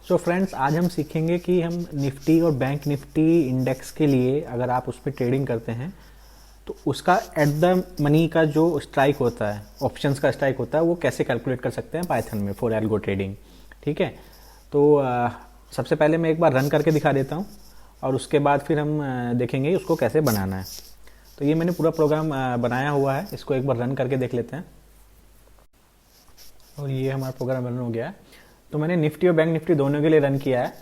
So friends, आज हम सीखेंगे कि हम निफ्टी और बैंक निफ्टी इंडेक्स के लिए अगर आप उस पर ट्रेडिंग करते हैं तो उसका एट द मनी का जो स्ट्राइक होता है, ऑप्शंस का स्ट्राइक होता है, वो कैसे कैलकुलेट कर सकते हैं पाइथन में फॉर एल्गो ट्रेडिंग। ठीक है, तो सबसे पहले मैं एक बार रन करके दिखा देता हूँ और उसके बाद फिर हम देखेंगे उसको कैसे बनाना है। तो ये मैंने पूरा प्रोग्राम बनाया हुआ है, इसको एक बार रन करके देख लेते हैं। और ये हमारा प्रोग्राम रन हो गया है। तो मैंने निफ्टी और बैंक निफ्टी दोनों के लिए रन किया है।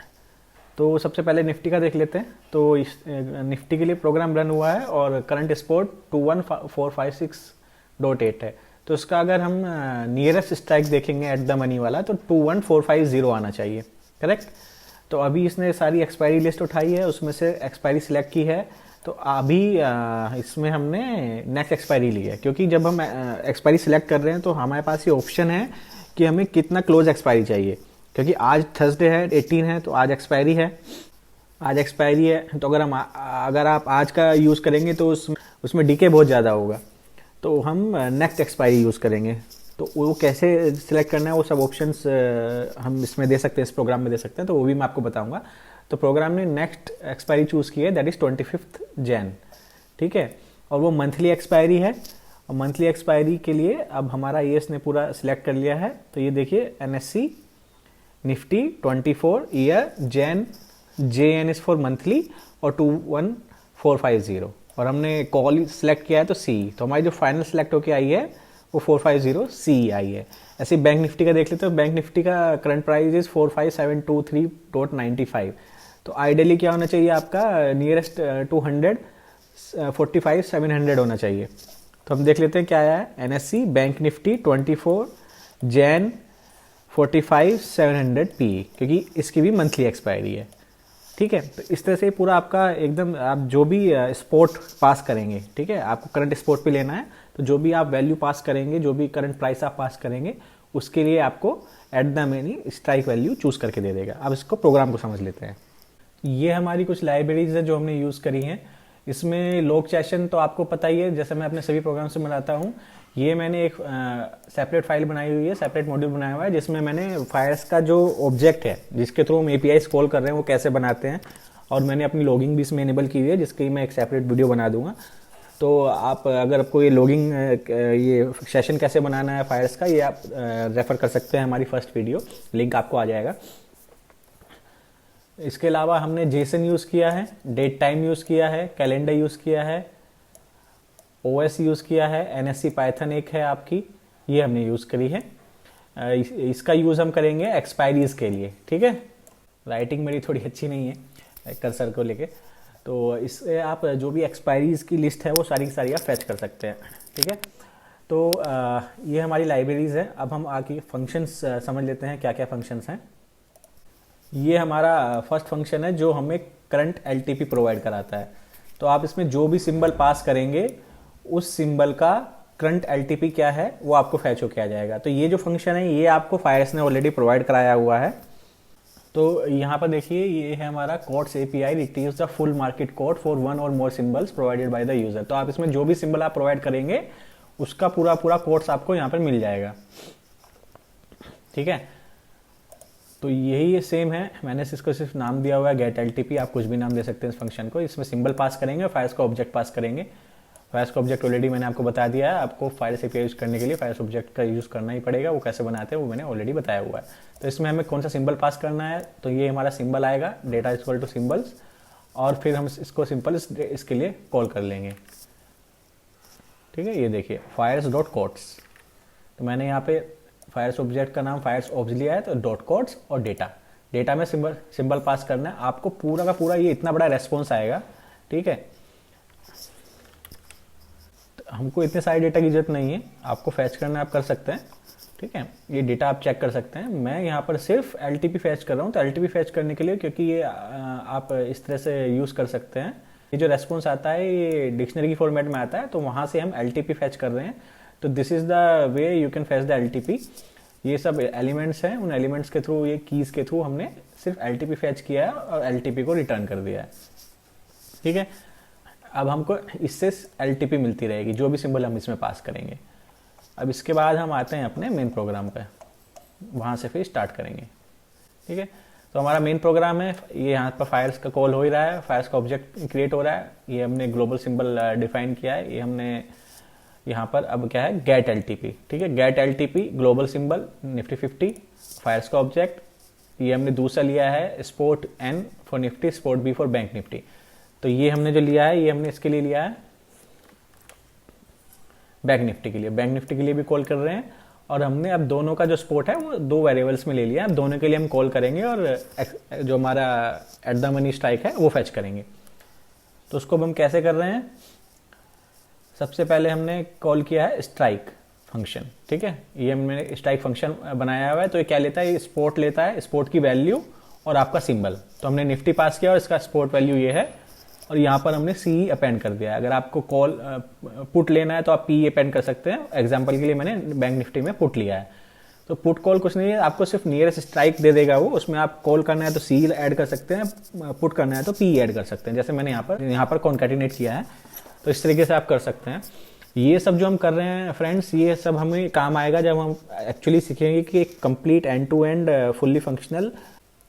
तो सबसे पहले निफ्टी का देख लेते हैं। तो इस निफ्टी के लिए प्रोग्राम रन हुआ है और करंट स्पॉट 21456.8 है। तो इसका अगर हम नियरेस्ट स्ट्राइक देखेंगे एट द मनी वाला तो 21450 आना चाहिए, करेक्ट। तो अभी इसने सारी एक्सपायरी लिस्ट उठाई है, उसमें से एक्सपायरी सिलेक्ट की है। तो अभी इसमें हमने नेक्स्ट एक्सपायरी ली है, क्योंकि जब हम एक्सपायरी सिलेक्ट कर रहे हैं तो हमारे पास ये ऑप्शन है कि हमें कितना क्लोज एक्सपायरी चाहिए। क्योंकि आज थर्सडे है, 18 है, तो आज एक्सपायरी है। तो अगर आप आज का यूज़ करेंगे तो उसमें डीके बहुत ज़्यादा होगा। तो हम नेक्स्ट एक्सपायरी यूज़ करेंगे। तो वो कैसे सिलेक्ट करना है, वो सब ऑप्शंस हम इसमें दे सकते हैं, इस प्रोग्राम में दे सकते हैं। तो वो भी मैं आपको बताऊंगा। तो प्रोग्राम ने नेक्स्ट एक्सपायरी चूज़ की है, दैट इज़ 25 जैन। ठीक है, और वो मंथली एक्सपायरी है। और मंथली एक्सपायरी के लिए अब हमारा ये इसने पूरा सिलेक्ट कर लिया है। तो ये देखिए, NSE Nifty 24 year Jain, JN is for monthly, और 21450। और हमने कॉल सिलेक्ट किया है तो C। तो हमारी जो फाइनल सिलेक्ट होकर आई है वो 450 C आई है। ऐसे बैंक निफ्टी का देख लेते हैं। बैंक निफ्टी का करंट प्राइस इज 45723.95। तो आइडियली क्या होना चाहिए आपका, नियरेस्ट 200 45,700 होना चाहिए। तो हम देख लेते हैं क्या आया है। NSE bank Nifty 24 Jain 45,700 PE, क्योंकि इसकी भी मंथली एक्सपायरी है। ठीक है, तो इस तरह से पूरा आपका एकदम, आप जो भी स्पॉट पास करेंगे, ठीक है, आपको करंट स्पॉट पे लेना है, तो जो भी आप वैल्यू पास करेंगे, जो भी करंट प्राइस आप पास करेंगे, उसके लिए आपको at the money strike value choose करके दे देगा। अब इसको प्रोग्राम को समझ लेते हैं। ये हमारी कुछ लाइब्रेरीज है जो हमने यूज़ करी हैं। इसमें लॉग सेशन तो आपको पता ही है, जैसे मैं अपने सभी प्रोग्राम से बनाता हूँ। ये मैंने एक सेपरेट फाइल बनाई हुई है, सेपरेट मॉड्यूल बनाया हुआ है, जिसमें मैंने फायर्स का जो ऑब्जेक्ट है, जिसके थ्रू हम API कॉल कर रहे हैं, वो कैसे बनाते हैं, और मैंने अपनी लॉगिंग भी इसमें इनेबल की हुई है, जिसकी मैं एक सेपरेट वीडियो बना दूंगा। तो आप अगर आपको ये लॉगिंग, ये सेशन कैसे बनाना है फायर्स का, ये आप रेफर कर सकते हैं हमारी फर्स्ट वीडियो, लिंक आपको आ जाएगा। इसके अलावा हमने जेसन यूज़ किया है, डेट टाइम यूज़ किया है, कैलेंडर यूज़ किया है, OS यूज़ किया है, NSE पाइथन एक है आपकी, ये हमने यूज़ करी है। इसका यूज़ हम करेंगे एक्सपायरीज के लिए। ठीक है, राइटिंग मेरी थोड़ी अच्छी नहीं है कर्सर को लेके, तो इससे आप जो भी एक्सपायरीज की लिस्ट है वो सारी की सारी आप फैच कर सकते हैं। ठीक है, तो ये हमारी लाइब्रेरीज है। अब हम आगे फंक्शंस समझ लेते हैं, क्या क्या फंक्शंस हैं। ये हमारा फर्स्ट फंक्शन है जो हमें करंट LTP प्रोवाइड कराता है। तो आप इसमें जो भी सिंबल पास करेंगे, उस सिंबल का करंट LTP क्या है वो आपको फैच होके आ जाएगा। तो ये जो फंक्शन है ये आपको फायर्स ने ऑलरेडी प्रोवाइड कराया हुआ है। तो यहाँ पर देखिए, ये है हमारा codes API retrieves the full market code for one और more symbols provided by the user. तो आप इसमें जो भी सिंबल आप प्रोवाइड करेंगे उसका पूरा पूरा कोड्स आपको यहाँ पर मिल जाएगा। ठीक है, तो यही सेम है, मैंने इसको सिर्फ नाम दिया हुआ है गेट LTP। आप कुछ भी नाम दे सकते हैं इस फंक्शन को। इसमें सिंबल पास करेंगे, फायर्स का ऑब्जेक्ट पास करेंगे। फायर्स का ऑब्जेक्ट ऑलरेडी मैंने आपको बता दिया है। आपको फायर्स API यूज करने के लिए फायर्स ऑब्जेक्ट का यूज करना ही पड़ेगा। वो कैसे बनाते हैं वो मैंने ऑलरेडी बताया हुआ है। तो इसमें हमें कौन सा सिंबल पास करना है, तो ये हमारा सिंबल आएगा, डेटा इक्वल टू सिंबल्स, और फिर हम इसको सिंपल इसके लिए कॉल कर लेंगे। ठीक है, ये देखिए फायर्स डॉट कोड्स। तो मैंने यहाँ पे फायर्स ऑब्जेक्ट का नाम फायर्स ऑब्ज लिया है, तो डॉट कोड्स और डेटा में सिंबल पास करना है। आपको पूरा का पूरा ये इतना बड़ा रेस्पॉन्स आएगा। ठीक है, तो हमको इतने सारे डेटा की जरूरत नहीं है, आपको फैच करना आप कर सकते हैं। ठीक है, ये डेटा आप चेक कर सकते हैं। मैं यहाँ पर सिर्फ LTP फैच कर रहा हूँ। तो LTP फैच करने के लिए, क्योंकि ये आप इस तरह से यूज कर सकते हैं, ये जो रेस्पॉन्स आता है ये डिक्शनरी की फॉर्मेट में आता है, तो वहां से हम LTP फैच कर रहे हैं। तो this is the way you can fetch the LTP। ये सब एलिमेंट्स हैं, उन एलिमेंट्स के थ्रू, ये कीज के थ्रू हमने सिर्फ LTP फैच किया है और LTP को रिटर्न कर दिया है। ठीक है, अब हमको इससे LTP मिलती रहेगी जो भी सिंबल हम इसमें पास करेंगे। अब इसके बाद हम आते हैं अपने मेन प्रोग्राम पे, वहां से फिर स्टार्ट करेंगे। ठीक है, तो हमारा मेन प्रोग्राम है, ये यहाँ पर फायर्स का कॉल हो ही रहा है, फायर्स का ऑब्जेक्ट क्रिएट हो रहा है, ये हमने ग्लोबल सिंबल डिफाइन किया है, ये हमने यहाँ पर अब क्या है गेट एलटीपी, ठीक है, get LTP global symbol Nifty 50 Fyers का ऑब्जेक्ट, ये हमने दूसरा लिया है spot N for Nifty, spot B for bank Nifty. तो ये हमने जो लिया है ये हमने इसके लिए लिया है बैंक निफ्टी के लिए, बैंक निफ्टी के लिए भी कॉल कर रहे हैं, और हमने अब दोनों का जो स्पोर्ट है वो दो वेरिएबल्स में ले लिया, अब दोनों के लिए हम कॉल करेंगे और जो हमारा एट द मनी स्ट्राइक है वो फैच करेंगे। तो उसको अब हम कैसे कर रहे हैं, सबसे पहले हमने कॉल किया है स्ट्राइक फंक्शन, ठीक है, ये हमने स्ट्राइक फंक्शन बनाया हुआ है। तो ये क्या लेता है, ये स्पोर्ट लेता है, स्पोर्ट की वैल्यू और आपका सिंबल। तो हमने निफ्टी पास किया और इसका स्पोर्ट वैल्यू ये है, और यहाँ पर हमने सी अपेंड कर दिया है। अगर आपको कॉल पुट लेना है तो आप पी अपेंड कर सकते हैं, एग्जाम्पल के लिए मैंने बैंक निफ्टी में पुट लिया है। तो पुट कॉल कुछ नहीं है, आपको सिर्फ नियरेस्ट स्ट्राइक दे देगा वो, उसमें आप कॉल करना है तो सी ऐड कर सकते हैं, पुट करना है तो पी ऐड कर सकते हैं, जैसे मैंने यहाँ पर कॉन्कैटिनेट किया है। तो इस तरीके से आप कर सकते हैं। ये सब जो हम कर रहे हैं फ्रेंड्स, ये सब हमें काम आएगा जब हम एक्चुअली सीखेंगे कि एक complete end to end fully functional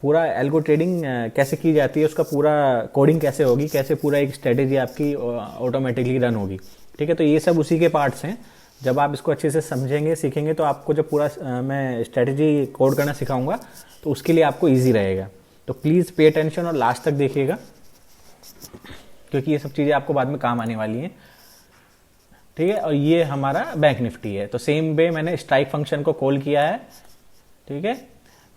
पूरा एल्गो ट्रेडिंग कैसे की जाती है, उसका पूरा कोडिंग कैसे होगी, कैसे पूरा एक स्ट्रेटेजी आपकी ऑटोमेटिकली रन होगी, ठीक है। तो ये सब उसी के पार्ट्स हैं। जब आप इसको अच्छे से समझेंगे सीखेंगे तो आपको जब पूरा मैं स्ट्रेटेजी कोड करना सिखाऊंगा तो उसके लिए आपको ईजी रहेगा। तो प्लीज़ पे अटेंशन और लास्ट तक देखिएगा, क्योंकि ये सब चीज़ें आपको बाद में काम आने वाली हैं, ठीक है। और ये हमारा बैंक निफ्टी है। तो सेम वे मैंने स्ट्राइक फंक्शन को कॉल किया है, ठीक है,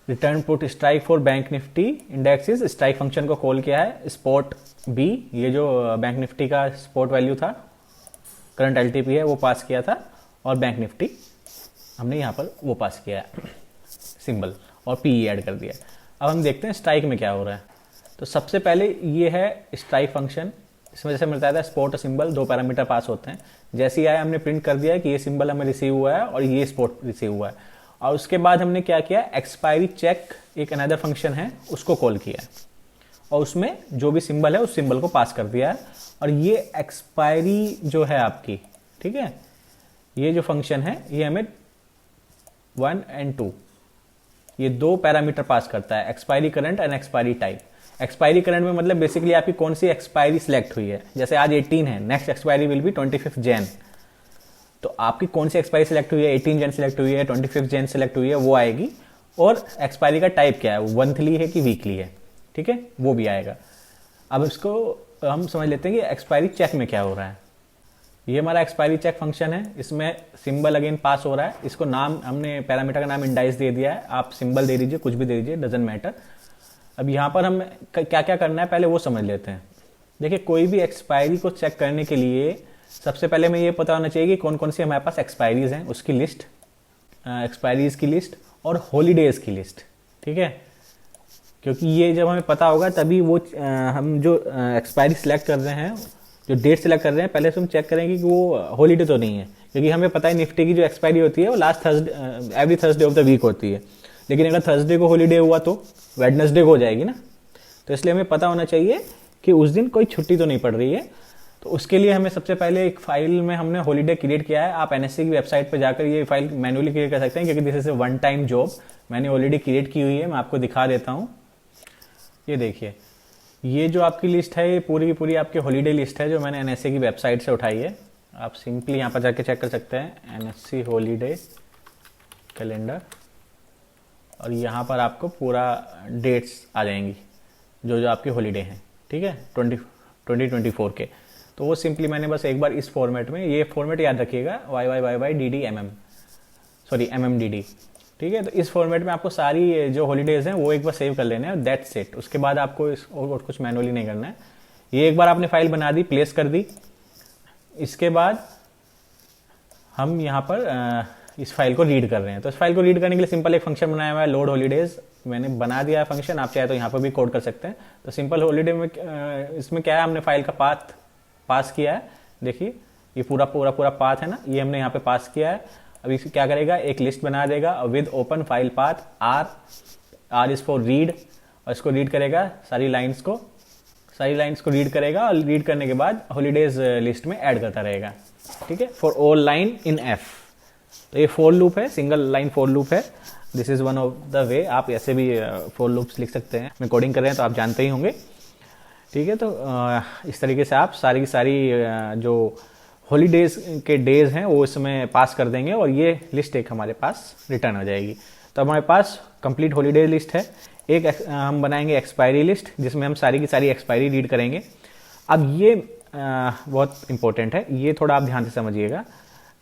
return put strike for bank Nifty indexes, strike function को कॉल किया है। स्पॉट बी, ये जो बैंक निफ्टी का स्पॉट वैल्यू था, करंट एलटीपी है, वो पास किया था, और बैंक निफ्टी हमने यहाँ पर वो पास किया है सिंबल, और पी ऐड कर दिया। अब हम देखते हैं स्ट्राइक में क्या हो रहा है। तो सबसे पहले ये है स्ट्राइक फंक्शन, इसमें जैसे मिलता है स्पॉट और सिंबल, दो पैरामीटर पास होते हैं। जैसे ही आया हमने प्रिंट कर दिया है कि ये सिंबल हमें रिसीव हुआ है और ये स्पॉट रिसीव हुआ है। और उसके बाद हमने क्या किया, एक्सपायरी चेक एक अनदर फंक्शन है, उसको कॉल किया है, और उसमें जो भी सिंबल है उस सिंबल को पास कर दिया है। और ये एक्सपायरी जो है आपकी, ठीक है, ये जो फंक्शन है ये हमें 1 और 2 ये दो पैरामीटर पास करता है, expiry current and expiry type. Expiry current में मतलब बेसिकली आपकी कौन सी एक्सपायरी सिलेक्ट हुई है, जैसे आज 18 है, next expiry will be 25 Jain, तो आपकी कौन सी एक्सपायरी सिलेक्ट हुई है, 18 जैन सिलेक्ट हुई है, 25 जैन सिलेक्ट हुई है, वो आएगी। और एक्सपायरी का टाइप क्या है, मंथली है कि वीकली है, ठीक है, वो भी आएगा। अब इसको हम समझ लेते हैं कि एक्सपायरी चेक में क्या हो रहा है। ये हमारा एक्सपायरी चेक फंक्शन है, इसमें सिंबल अगेन पास हो रहा है, इसको नाम हमने पैरामीटर का नाम इंडाइस दे दिया है, आप सिंबल दे दीजिए, कुछ भी दे दीजिए, डजंट मैटर। अब यहाँ पर हम क्या क्या करना है पहले वो समझ लेते हैं। देखिए, कोई भी एक्सपायरी को चेक करने के लिए सबसे पहले हमें ये पता होना चाहिए कि कौन कौन सी हमारे पास एक्सपायरीज हैं, उसकी लिस्ट, एक्सपायरीज की लिस्ट और हॉलीडेज की लिस्ट, ठीक है, क्योंकि ये जब हमें पता होगा तभी वो हम जो एक्सपायरी सिलेक्ट कर रहे हैं, जो डेट सिलेक्ट कर रहे हैं, पहले से हम चेक करेंगे कि वो हॉलीडे तो नहीं है, क्योंकि हमें पता है निफ्टी की जो एक्सपायरी होती है वो last Thursday, every Thursday of the week होती है, लेकिन अगर थर्सडे को हॉलीडे हुआ तो वेडनेसडे को हो जाएगी ना। तो इसलिए हमें पता होना चाहिए कि उस दिन कोई छुट्टी तो नहीं पड़ रही है। तो उसके लिए हमें सबसे पहले एक फाइल में हमने हॉलीडे क्रिएट किया है। आप एनएससी की वेबसाइट पर जाकर ये फाइल मैन्युअली क्रिएट कर सकते हैं, क्योंकि this is a one time job, मैंने ऑलरेडी क्रिएट की हुई है। मैं आपको दिखा देता हूँ, ये देखिए, ये जो आपकी लिस्ट है ये पूरी की पूरी आपकी हॉलीडे लिस्ट है जो मैंने एनएससी की वेबसाइट से उठाई है। आप सिंपली यहाँ पर जाके चेक कर सकते हैं, एनएससी हॉलीडे कैलेंडर, और यहाँ पर आपको पूरा डेट्स आ जाएंगी जो जो आपके हॉलीडे हैं, ठीक है, 2024 के। तो वो सिंपली मैंने बस एक बार इस फॉर्मेट में, ये फॉर्मेट याद रखिएगा, MMDD, ठीक है। तो इस फॉर्मेट में आपको सारी जो हॉलीडेज हैं वो एक बार सेव कर लेने हैं, दैट्स इट। उसके बाद आपको और कुछ मैनुअली नहीं करना है। ये एक बार आपने फाइल बना दी, प्लेस कर दी, इसके बाद हम यहाँ पर इस फाइल को रीड कर रहे हैं। तो इस फाइल को रीड करने के लिए सिंपल एक फंक्शन बनाया हुआ है, लोड हॉलीडेज, मैंने बना दिया है फंक्शन, आप चाहे तो यहाँ पर भी कोड कर सकते हैं। तो सिंपल हॉलीडे में इसमें क्या है, हमने फाइल का पाथ पास किया है, देखिए ये पूरा पाथ है ना, ये हमने यहाँ पे पास किया है। अब इसे क्या करेगा, एक लिस्ट बना देगा with open file path R is for read, और इसको रीड करेगा, सारी लाइन्स को रीड करेगा, और रीड करने के बाद हॉलीडेज लिस्ट में ऐड करता रहेगा, ठीक है, for all line in F. तो ये फॉर लूप है, सिंगल लाइन फॉर लूप है। This is one of the way. आप ऐसे भी फॉर लूप्स लिख सकते हैं। मैं कोडिंग कर रहे हैं तो आप जानते ही होंगे, ठीक है। तो इस तरीके से आप सारी की सारी जो हॉलीडेज के डेज हैं वो इसमें पास कर देंगे और ये लिस्ट एक हमारे पास रिटर्न हो जाएगी। तो हमारे पास कंप्लीट हॉलीडे लिस्ट है। एक हम बनाएंगे एक्सपायरी लिस्ट जिसमें हम सारी की सारी एक्सपायरी रीड करेंगे। अब ये बहुत इंपॉर्टेंट है, ये थोड़ा आप ध्यान से समझिएगा।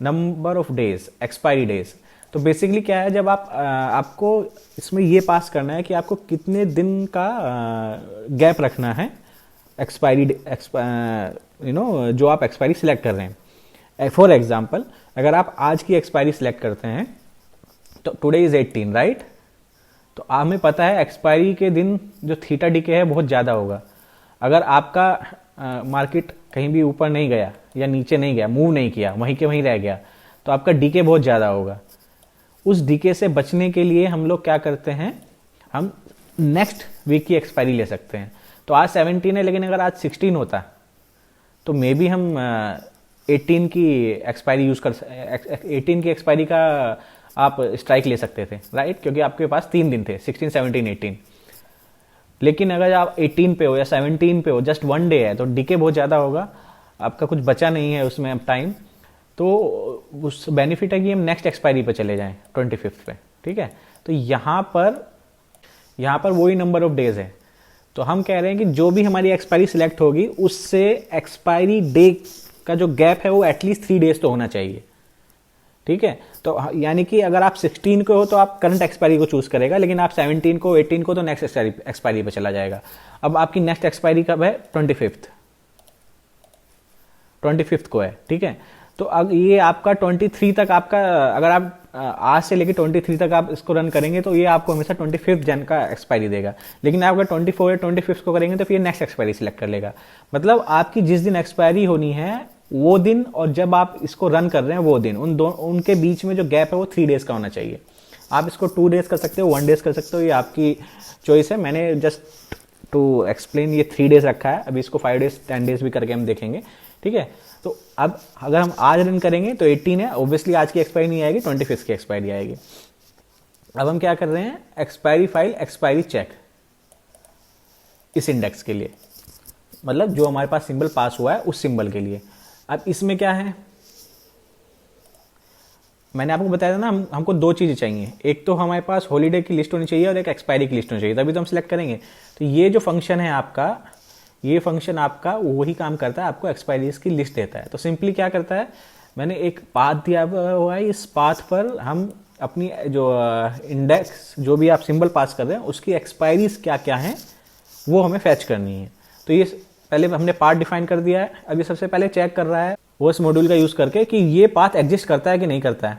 Number of days, expiry days, तो बेसिकली क्या है, जब आप आपको इसमें ये पास करना है कि आपको कितने दिन का गैप रखना है एक्सपायरी, जो आप एक्सपायरी सिलेक्ट कर रहे हैं। फॉर एग्जाम्पल, अगर आप आज की एक्सपायरी सिलेक्ट करते हैं तो टुडे इज 18, राइट। तो हमें पता है एक्सपायरी के दिन जो थीटा डीके है बहुत ज़्यादा होगा। अगर आपका मार्केट कहीं भी ऊपर नहीं गया या नीचे नहीं गया, मूव नहीं किया, वहीं के वहीं रह गया, तो आपका डीके बहुत ज़्यादा होगा। उस डीके से बचने के लिए हम लोग क्या करते हैं, हम नेक्स्ट वीक की एक्सपायरी ले सकते हैं। तो आज 17 है, लेकिन अगर आज 16 होता तो मे बी हम 18 की एक्सपायरी यूज कर 18 की एक्सपायरी का आप स्ट्राइक ले सकते थे, राइट, क्योंकि आपके पास 3 दिन थे, 16, 17, 18। लेकिन अगर आप 18 पे हो या 17 पे हो, जस्ट 1 डे है, तो डीके बहुत ज़्यादा होगा, आपका कुछ बचा नहीं है उसमें अब टाइम। तो उस बेनिफिट है कि हम नेक्स्ट एक्सपायरी पे चले जाएं 25 पे, ठीक है। तो यहाँ पर वही नंबर ऑफ डेज है। तो हम कह रहे हैं कि जो भी हमारी एक्सपायरी सिलेक्ट होगी उससे एक्सपायरी डे का जो गैप है वो एटलीस्ट 3 डेज तो होना चाहिए, ठीक है। तो यानी कि अगर आप 16 को हो तो आप करंट एक्सपायरी को चूज करेगा, लेकिन आप 17 को, 18 को तो नेक्स्ट एक्सपायरी पे चला जाएगा। अब आपकी नेक्स्ट एक्सपायरी कब है, 25th को है, ठीक है। तो अब ये आपका 23 तक आपका, अगर आप आज से लेके 23 तक आप इसको रन करेंगे तो ये आपको हमेशा 25 जन का एक्सपायरी देगा। लेकिन आप अगर 24 या 25 को करेंगे तो फिर नेक्स्ट एक्सपायरी सिलेक्ट कर लेगा। मतलब आपकी जिस दिन एक्सपायरी होनी है वो दिन और जब आप इसको रन कर रहे हैं वो दिन, उनके बीच में जो गैप है वो 3 डेज का होना चाहिए। आप इसको 2 डेज कर सकते हो, 1 डेज कर सकते हो, ये आपकी चॉइस है। मैंने जस्ट टू एक्सप्लेन ये 3 डेज रखा है। अभी इसको 5 डेज 10 डेज भी करके हम देखेंगे, ठीक है। तो अब अगर हम आज रन करेंगे तो 18 है, ऑब्वियसली आज की एक्सपायरी नहीं आएगी, 25 की एक्सपायरी आएगी। अब हम क्या कर रहे हैं, एक्सपायरी फाइल एक्सपायरी चेक इस इंडेक्स के लिए, मतलब जो हमारे पास सिंबल पास हुआ है उस सिंबल के लिए। अब इसमें क्या है, मैंने आपको बताया था ना, हमको 2 चीजें चाहिए, एक तो हमारे पास हॉलीडे की लिस्ट होनी चाहिए और एक एक्सपायरी की लिस्ट होनी चाहिए, तभी तो हम सिलेक्ट करेंगे। तो ये जो फंक्शन है आपका, ये फंक्शन आपका वही काम करता है, आपको एक्सपायरीज की लिस्ट देता है। तो सिंपली क्या करता है, मैंने एक पाथ दिया हुआ है, इस पाथ पर हम अपनी जो इंडेक्स, जो भी आप सिंबल पास कर रहे हैं उसकी एक्सपायरीज क्या क्या हैं वो हमें फैच करनी है। तो ये पहले हमने पाथ डिफाइन कर दिया है। अभी सबसे पहले चेक कर रहा है वो इस मॉड्यूल का यूज करके कि ये पाथ एग्जिस्ट करता है कि नहीं करता है,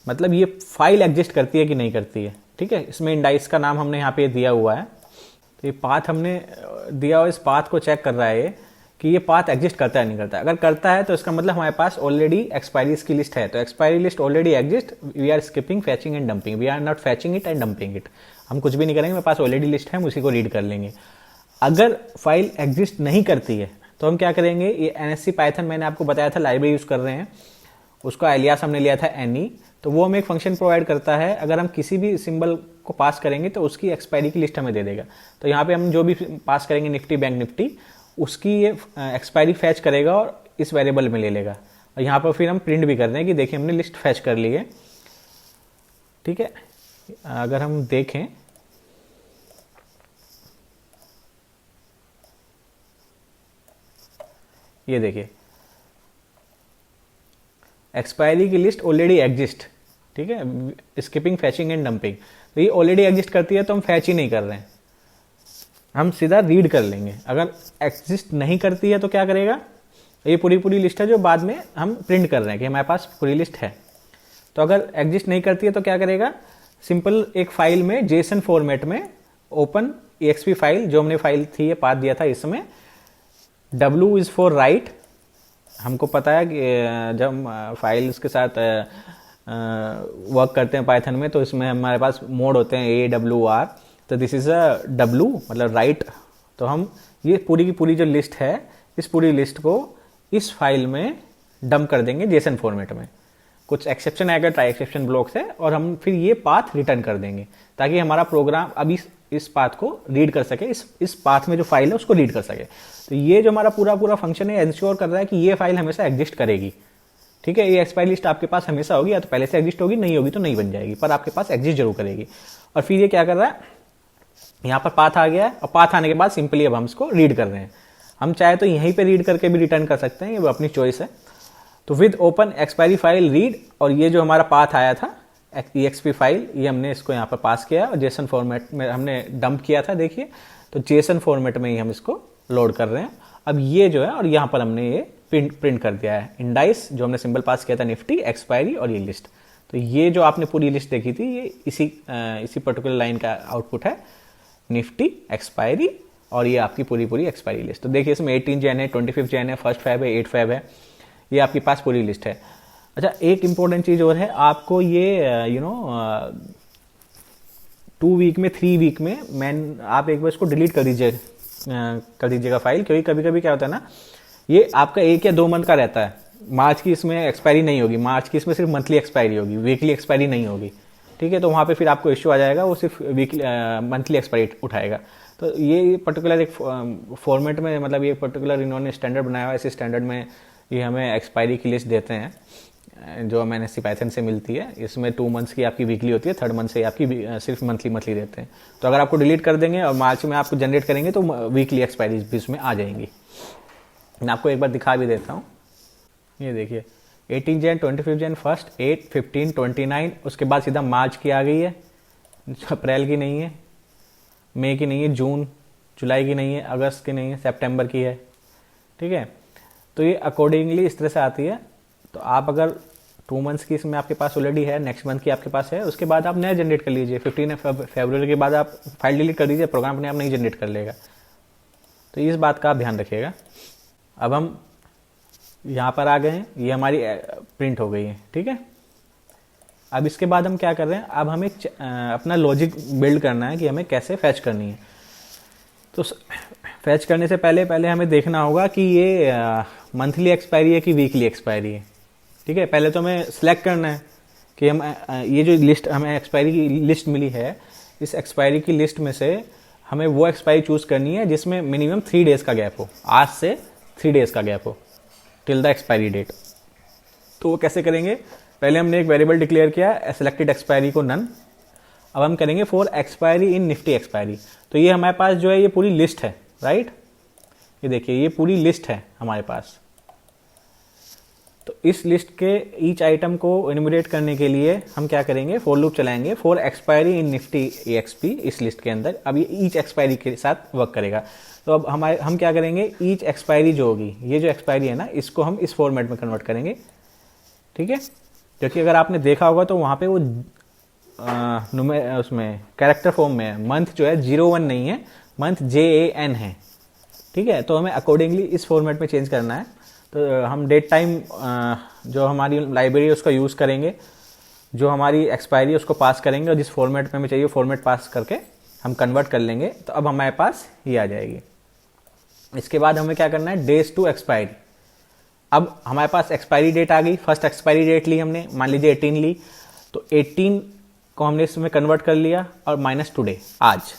मतलब ये फाइल एग्जिस्ट करती है कि नहीं करती है, ठीक है। इसमें इंडाइस का नाम हमने यहाँ पे दिया हुआ है। तो ये पाथ हमने दिया हुआ, इस पाथ को चेक कर रहा है कि ये पाथ एग्जिस्ट करता है नहीं करता है। अगर करता है तो इसका मतलब हमारे पास ऑलरेडी एक्सपायरीज की लिस्ट है। तो expiry list already exist, we are skipping fetching and dumping, we are not fetching it and dumping it. हम कुछ भी नहीं करेंगे, मेरे पास ऑलरेडी लिस्ट है, हम उसी को रीड कर लेंगे। अगर फाइल एग्जिस्ट नहीं करती है तो हम क्या करेंगे, ये NSC पाइथन मैंने आपको बताया था लाइब्रेरी यूज कर रहे हैं, उसका एलियास हमने लिया था NE। तो वो हमें एक फंक्शन प्रोवाइड करता है, अगर हम किसी भी सिंबल को पास करेंगे तो उसकी एक्सपायरी की लिस्ट हमें दे देगा। तो यहाँ पे हम जो भी पास करेंगे, निफ्टी बैंक निफ्टी, उसकी ये एक्सपायरी फैच करेगा और इस वेरिएबल में ले लेगा। और यहाँ पर फिर हम प्रिंट भी कर रहे हैं कि देखिए हमने लिस्ट फैच कर ली है, ठीक है। अगर हम देखें ये देखिए एक्सपायरी की लिस्ट ऑलरेडी एग्जिस्ट, ठीक है, स्किपिंग फैचिंग एंड डंपिंग। तो ये ऑलरेडी एग्जिस्ट करती है तो हम फैच ही नहीं कर रहे हैं, हम सीधा रीड कर लेंगे। अगर एग्जिस्ट नहीं करती है तो क्या करेगा, ये पूरी लिस्ट है जो बाद में हम प्रिंट कर रहे हैं कि हमारे पास पूरी लिस्ट है। तो अगर एग्जिस्ट नहीं करती है तो क्या करेगा, सिंपल एक फाइल में जेसन फॉर्मेट में ओपन EXP फाइल, जो हमने फाइल थी ये पाथ दिया था, इसमें W इज फॉर राइट। हमको पता है कि जब हम फाइल्स के साथ वर्क करते हैं पाइथन में तो इसमें हमारे पास मोड होते हैं AWR। तो दिस इज अ W मतलब राइट। तो हम ये पूरी की पूरी जो लिस्ट है, इस पूरी लिस्ट को इस फाइल में डंप कर देंगे जेसन फॉर्मेट में। कुछ एक्सेप्शन आएगा ट्राई एक्सेप्शन ब्लॉक से, और हम फिर ये पाथ रिटर्न कर देंगे ताकि हमारा प्रोग्राम अभी इस पाथ को रीड कर सके, इस पाथ में जो फाइल है उसको रीड कर सके। तो ये जो हमारा पूरा फंक्शन है इंश्योर कर रहा है कि ये फाइल हमेशा एग्जिस्ट करेगी। ठीक है, ये एक्सपायरी लिस्ट आपके पास हमेशा होगी, या तो पहले से एग्जिस्ट होगी, नहीं होगी तो नहीं बन जाएगी, पर आपके पास एग्जिस्ट जरूर करेगी। और फिर ये क्या कर रहा है, यहाँ पर पाथ आ गया है, और पाथ आने के बाद सिंपली अब हम इसको रीड कर रहे हैं। हम चाहे तो यहीं पे रीड करके भी रिटर्न कर सकते हैं, ये अपनी चॉइस है। तो with open expiry file read, और ये जो हमारा पाथ आया था EXP फाइल, ये हमने इसको यहाँ पर पास किया और जेसन फॉर्मेट में हमने डंप किया था। देखिए, तो जेसन फॉर्मेट में ही हम इसको लोड कर रहे हैं। अब ये जो है, और यहाँ पर हमने ये प्रिंट कर दिया है इंडाइस, जो हमने सिंबल पास किया था, निफ्टी, एक्सपायरी और ये लिस्ट। तो ये जो आपने पूरी लिस्ट देखी थी, ये इसी पर्टिकुलर लाइन का आउटपुट है, निफ्टी, एक्सपायरी और ये आपकी पूरी एक्सपायरी लिस्ट। तो देखिए, इसमें 18 जैन है, 25 जैन है, 1 फेब है, 8 फेब है, ये आपके पास पूरी लिस्ट है। अच्छा, एक इंपॉर्टेंट चीज और है, आपको ये 2 वीक में, 3 वीक में आप एक बार इसको डिलीट कर दीजिएगा फाइल, क्योंकि कभी कभी क्या होता है ना, ये आपका 1 या 2 मंथ का रहता है। मार्च की इसमें एक्सपायरी नहीं होगी, मार्च की इसमें सिर्फ मंथली एक्सपायरी होगी, वीकली एक्सपायरी नहीं होगी। ठीक है, तो वहाँ पे फिर आपको इश्यू आ जाएगा, वो सिर्फ वीकली मंथली एक्सपायरी उठाएगा। तो ये पर्टिकुलर एक फॉर्मेट में, मतलब ये पर्टिकुलर इन्होंने स्टैंडर्ड बनाया हुआ है, इसी स्टैंडर्ड में ये हमें एक्सपायरी की लिस्ट देते हैं, जो हमें NSC पाइथन से मिलती है। इसमें 2 मंथ्स की आपकी वीकली होती है, 3rd मंथ से आपकी सिर्फ मंथली देते हैं। तो अगर आपको डिलीट कर देंगे और मार्च में आपको जनरेट करेंगे तो वीकली एक्सपायरी भी इसमें आ जाएंगी। मैं आपको एक बार दिखा भी देता हूँ, ये देखिए 18 जैन, 25 जैन, 1, 8, 15, 29, उसके बाद सीधा मार्च की आ गई है, अप्रैल की नहीं है, मई की नहीं है, जून जुलाई की नहीं है, अगस्त की नहीं है, सितंबर की है। ठीक है, तो ये अकॉर्डिंगली इस तरह से आती है। तो आप अगर 2 मंथ्स की इसमें आपके पास ऑलरेडी है, नेक्स्ट मंथ की आपके पास है, उसके बाद आप नया जनरेट कर लीजिए। 15 फरवरी के बाद आप फाइल डिलीट कर दीजिए, प्रोग्राम अपने आप नहीं जनरेट कर लेगा। तो इस बात का आप ध्यान रखिएगा। अब हम यहाँ पर आ गए हैं, ये हमारी प्रिंट हो गई है। ठीक है, अब इसके बाद हम क्या कर रहे हैं, अब हमें अपना लॉजिक बिल्ड करना है कि हमें कैसे फैच करनी है। तो फैच करने से पहले हमें देखना होगा कि ये मंथली एक्सपायरी है कि वीकली एक्सपायरी है। ठीक है, पहले तो हमें सिलेक्ट करना है कि हम ये जो लिस्ट हमें एक्सपायरी की लिस्ट मिली है, इस एक्सपायरी की लिस्ट में से हमें वो एक्सपायरी चूज करनी है जिसमें मिनिमम 3 डेज का गैप हो, आज से 3 डेज का गैप हो टिल द एक्सपायरी डेट। तो वो कैसे करेंगे, पहले हमने एक वेरिएबल डिक्लेयर किया सिलेक्टेड एक्सपायरी को नन। अब हम करेंगे for expiry in Nifty expiry. तो ये हमारे पास जो है ये पूरी लिस्ट है, राइट। ये देखिए, ये पूरी लिस्ट है हमारे पास। तो इस लिस्ट के ईच आइटम को एनुमरेट करने के लिए हम क्या करेंगे, फॉर लूप चलाएंगे for expiry in Nifty EXP इस लिस्ट के अंदर। अब ये ईच एक्सपायरी के साथ वर्क करेगा। तो अब हम क्या करेंगे, ईच एक्सपायरी जो होगी, ये जो एक्सपायरी है ना, इसको हम इस फॉर्मेट में कन्वर्ट करेंगे। ठीक है, क्योंकि अगर आपने देखा होगा तो वहां पे वो उसमें कैरेक्टर फॉर्म में है, मंथ जो है 01 नहीं है, मंथ JAN है। ठीक है, तो हमें अकॉर्डिंगली इस फॉर्मेट में चेंज करना है। तो हम डेट टाइम जो हमारी लाइब्रेरी है उसका यूज़ करेंगे, जो हमारी एक्सपायरी है उसको पास करेंगे, और जिस फॉर्मेट में हमें चाहिए फॉर्मेट पास करके हम कन्वर्ट कर लेंगे। तो अब हमारे पास ये आ जाएगी। इसके बाद हमें क्या करना है, डेज टू एक्सपायरी। अब हमारे पास एक्सपायरी डेट आ गई, फर्स्ट एक्सपायरी डेट ली हमने, मान लीजिए 18 ली, तो 18 को हमने इसमें कन्वर्ट कर लिया और माइनस टुडे, आज।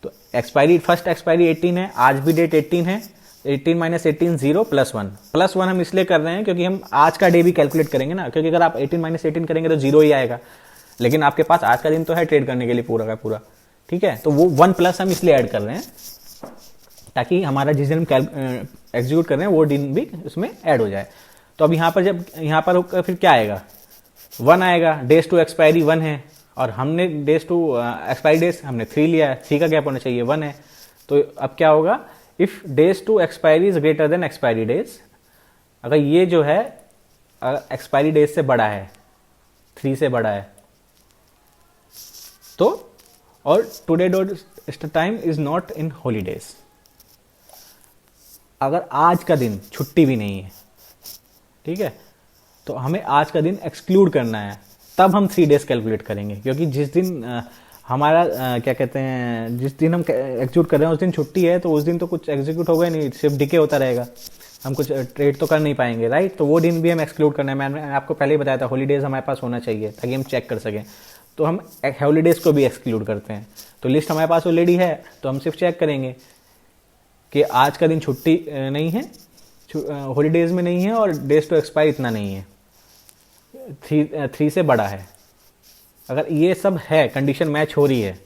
तो एक्सपायरी, फर्स्ट एक्सपायरी 18 है, आज भी डेट 18 है। 18 माइनस 18 0 +1 हम इसलिए कर रहे हैं क्योंकि हम आज का डे भी कैलकुलेट करेंगे ना, क्योंकि अगर आप 18 माइनस 18 करेंगे तो 0 ही आएगा, लेकिन आपके पास आज का दिन तो है ट्रेड करने के लिए पूरा का पूरा। ठीक है, तो वो 1+ हम इसलिए ऐड कर रहे हैं ताकि हमारा जिस दिन हम एग्जीक्यूट कर रहे हैं वो दिन भी उसमें ऐड हो जाए। तो अब यहाँ पर जब यहाँ पर फिर क्या आएगा, 1 आएगा, डेज टू एक्सपायरी 1 है, और हमने डेज टू एक्सपायरी डेज हमने 3 लिया है, 3 का गैप होना चाहिए, 1 है। तो अब क्या होगा, if days to expiry is greater than expiry days, अगर ये जो है एक्सपायरी डेज से बड़ा है, 3 से बड़ा है, तो और today dot time is not in holidays, अगर आज का दिन छुट्टी भी नहीं है, ठीक है, तो हमें आज का दिन एक्सक्लूड करना है, तब हम 3 डेज कैलकुलेट करेंगे। क्योंकि जिस दिन हमारा क्या कहते हैं, जिस दिन हम एग्जीक्यूट कर रहे हैं उस दिन छुट्टी है, तो उस दिन तो कुछ एग्जीक्यूट होगा नहीं, सिर्फ डिके होता रहेगा। हम कुछ ट्रेड तो कर नहीं पाएंगे, राइट। तो वो दिन भी हम एक्सक्लूड करना है। मैंने आपको पहले ही बताया था हॉलीडेज हमारे पास होना चाहिए ताकि हम चेक कर सकें। तो हम हॉलीडेज को भी एक्सक्लूड करते हैं। तो लिस्ट हमारे पास ऑलरेडी है, तो हम सिर्फ चेक करेंगे कि आज का दिन छुट्टी नहीं है, हॉलीडेज में नहीं है, और डेज टू एक्सपायर इतना नहीं है, 3 से बड़ा है। अगर ये सब है, कंडीशन मैच हो रही है,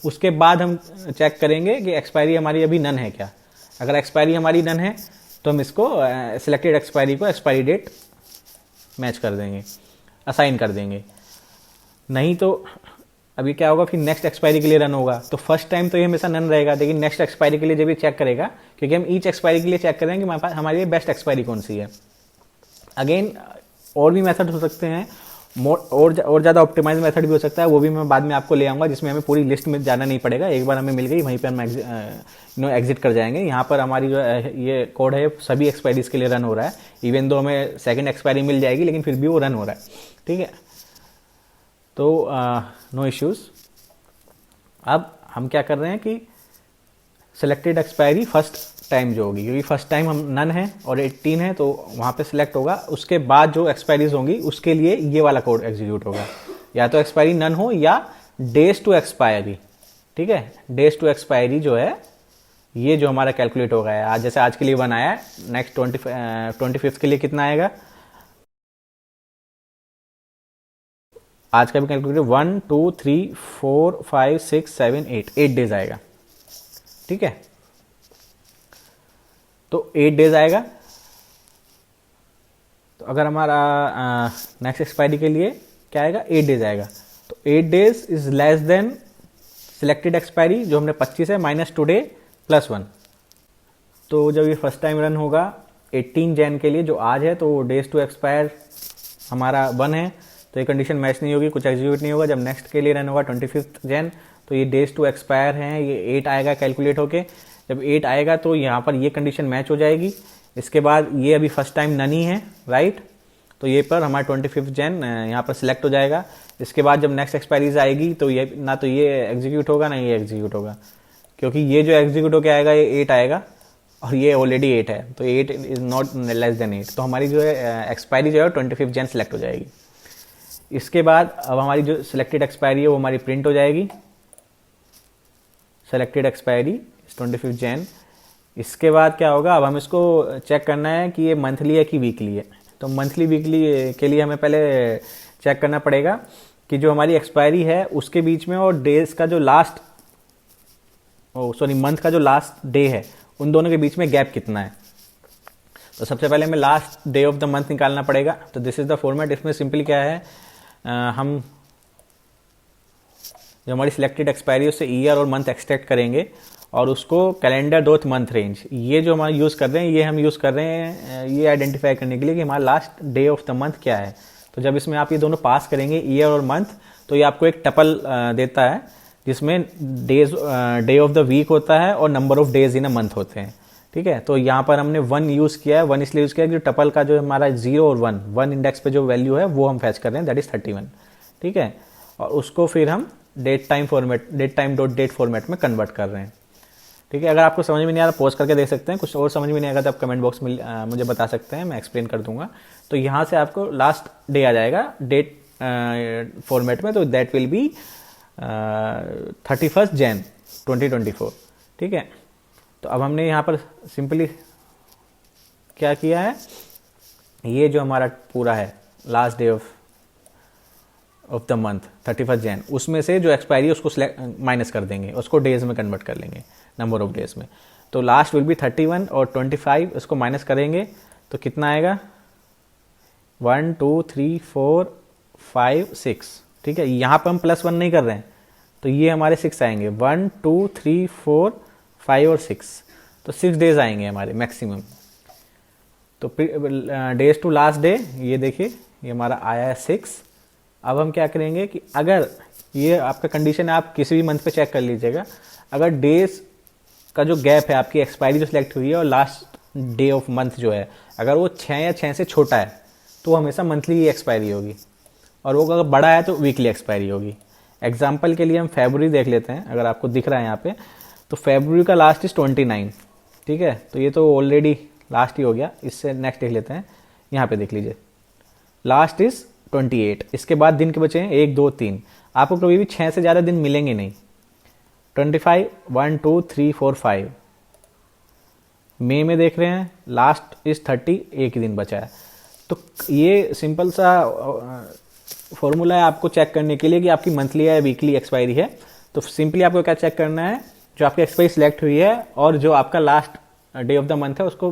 उसके बाद हम चेक करेंगे कि एक्सपायरी हमारी अभी नन है क्या। अगर एक्सपायरी हमारी नन है तो हम इसको सिलेक्टेड एक्सपायरी को एक्सपायरी डेट मैच कर देंगे, असाइन कर देंगे। नहीं तो अभी क्या होगा, फिर नेक्स्ट एक्सपायरी के लिए रन होगा। तो फर्स्ट टाइम तो ये हमेशा नन रहेगा, लेकिन नेक्स्ट एक्सपायरी के लिए जब ये चेक करेगा, क्योंकि हम ईच एक्सपायरी के लिए चेक करेंगे हमारे पास हमारे लिए बेस्ट एक्सपायरी कौन सी है। अगेन और भी मेथड हो सकते हैं, और ज़्यादा ऑप्टिमाइज मेथड भी हो सकता है, वो भी मैं बाद में आपको ले आऊँगा, जिसमें हमें पूरी लिस्ट में जाना नहीं पड़ेगा। एक बार हमें मिल गई, वहीं पे हम एग्जिट कर जाएंगे। यहाँ पर हमारी जो ये कोड है सभी एक्सपायरीज के लिए रन हो रहा है, इवन दो हमें सेकंड एक्सपायरी मिल जाएगी, लेकिन फिर भी वो रन हो रहा है, ठीक है। तो नो इश्यूज़। अब हम क्या कर रहे हैं कि सिलेक्टेड एक्सपायरी फर्स्ट टाइम जो होगी, क्योंकि फर्स्ट टाइम हम नन है और 18 है, तो वहाँ पे सिलेक्ट होगा। उसके बाद जो एक्सपायरीज होंगी उसके लिए ये वाला कोड एग्जीक्यूट होगा, या तो एक्सपायरी नन हो या डेज टू एक्सपायरी, ठीक है। डेज टू एक्सपायरी जो है ये जो हमारा कैलकुलेट हो गया है, आज जैसे आज के लिए 1 आया है, नेक्स्ट 25 के लिए कितना आएगा, आज का भी कैलकुलेट 1 2 3 4 5 6 7 8 डेज आएगा, ठीक है। तो 8 डेज आएगा। तो अगर हमारा नेक्स्ट एक्सपायरी के लिए क्या आएगा, 8 डेज आएगा। तो 8 days is less than selected expiry जो हमने 25 है माइनस टुडे प्लस 1। तो जब ये फर्स्ट टाइम रन होगा 18 जैन के लिए जो आज है, तो डेज टू एक्सपायर हमारा 1 है, तो ये कंडीशन मैच नहीं होगी, कुछ एग्जीक्यूट नहीं होगा। जब नेक्स्ट के लिए रन होगा 25 जैन, तो ये डेज टू एक्सपायर हैं, ये 8 आएगा कैलकुलेट होके। जब 8 आएगा तो यहाँ पर ये कंडीशन मैच हो जाएगी। इसके बाद ये अभी फर्स्ट टाइम ननी है, राइट, तो ये पर हमारा 25 जैन यहाँ पर सिलेक्ट हो जाएगा। इसके बाद जब नेक्स्ट एक्सपायरीज आएगी तो ये ना तो ये एग्जीक्यूट होगा ना ये एग्जीक्यूट होगा, क्योंकि ये जो एग्जीक्यूट होकर आएगा ये 8 आएगा और ये ऑलरेडी 8 है, तो 8 इज नॉट लेस देन 8। तो हमारी जो है एक्सपायरी जो है 25 जैन सिलेक्ट हो जाएगी। इसके बाद अब हमारी जो सिलेक्टेड एक्सपायरी है वो हमारी प्रिंट हो जाएगी, सेलेक्टेड एक्सपायरी 25 जैन। इसके बाद क्या होगा, अब हम इसको चेक करना है कि ये मंथली है कि वीकली है। तो मंथली वीकली के लिए हमें पहले चेक करना पड़ेगा कि जो हमारी एक्सपायरी है उसके बीच में और डेज का जो लास्ट मंथ का जो लास्ट डे है उन दोनों के बीच में गैप कितना है। तो सबसे पहले हमें last day of the month निकालना पड़ेगा। तो दिस इज द फॉर्मेट। इसमें सिंपली क्या है, हम जो हमारी सिलेक्टेड एक्सपायरी उससे ईयर और मंथ एक्सट्रैक्ट करेंगे और उसको कैलेंडर डॉट मंथ रेंज, ये जो हमारा यूज़ कर रहे हैं, ये हम यूज़ कर रहे हैं ये आइडेंटिफाई करने के लिए कि हमारा last day of the month क्या है। तो जब इसमें आप ये दोनों पास करेंगे ईयर और मंथ, तो ये आपको एक टपल देता है जिसमें डे ऑफ द वीक होता है और number of days in a month होते हैं, ठीक है। तो यहाँ पर हमने 1 यूज़ किया है। 1 इसलिए यूज़ किया है कि टपल का जो हमारा 0 और 1 इंडेक्स पे जो वैल्यू है वो हम फैच कर रहे हैं, दैट इज 31, ठीक है। और उसको फिर हम date time dot date format में कन्वर्ट कर रहे हैं, ठीक है। अगर आपको समझ में नहीं आ रहा पॉज करके देख सकते हैं, कुछ और समझ में नहीं आएगा तो आप कमेंट बॉक्स में मुझे बता सकते हैं, मैं एक्सप्लेन कर दूंगा। तो यहाँ से आपको लास्ट डे आ जाएगा डेट फॉर्मेट में, तो दैट विल बी 31 जैन 2024, ठीक है। तो अब हमने यहाँ पर सिंपली क्या किया है, ये जो हमारा पूरा है last day of the month 31 Jain, उसमें से जो एक्सपायरी है उसको माइनस कर देंगे, उसको डेज में कन्वर्ट कर लेंगे, नंबर ऑफ डेज में। तो लास्ट विल बी 31 और 25 उसको माइनस करेंगे तो कितना आएगा, 1 2 3 4 5 6, ठीक है। यहाँ पर हम +1 नहीं कर रहे हैं, तो ये हमारे 6 आएंगे, 1 2 3 4 5 और 6, तो 6 डेज आएंगे हमारे मैक्सिमम। तो डेज टू लास्ट डे ये देखिए ये हमारा आया है 6। अब हम क्या करेंगे कि अगर ये आपका कंडीशन है, आप किसी भी मंथ पे चेक कर लीजिएगा, अगर डेज का जो गैप है आपकी एक्सपायरी जो सिलेक्ट हुई है और लास्ट डे ऑफ मंथ जो है, अगर वो 6 या 6 से छोटा है तो हमेशा मंथली ही एक्सपायरी होगी, और वो अगर बड़ा है तो वीकली एक्सपायरी होगी। एग्जाम्पल के लिए हम फरवरी देख लेते हैं, अगर आपको दिख रहा है यहाँ पे, तो फरवरी का लास्ट इज 29, ठीक है। तो ये तो ऑलरेडी लास्ट ही हो गया, इससे नेक्स्ट देख लेते हैं। यहाँ पे देख लीजिए लास्ट इज 28, इसके बाद दिन के बचे हैं 1 2 3, आपको कभी भी 6 से ज़्यादा दिन मिलेंगे नहीं। 25 1 2 3 4 5, मई में देख रहे हैं लास्ट इज 30, एक ही दिन बचा है। तो ये सिंपल सा फॉर्मूला है आपको चेक करने के लिए कि आपकी मंथली या वीकली एक्सपायरी है। तो सिंपली आपको क्या चेक करना है, जो आपकी एक्सपायरी सिलेक्ट हुई है और जो आपका last day of the month है उसको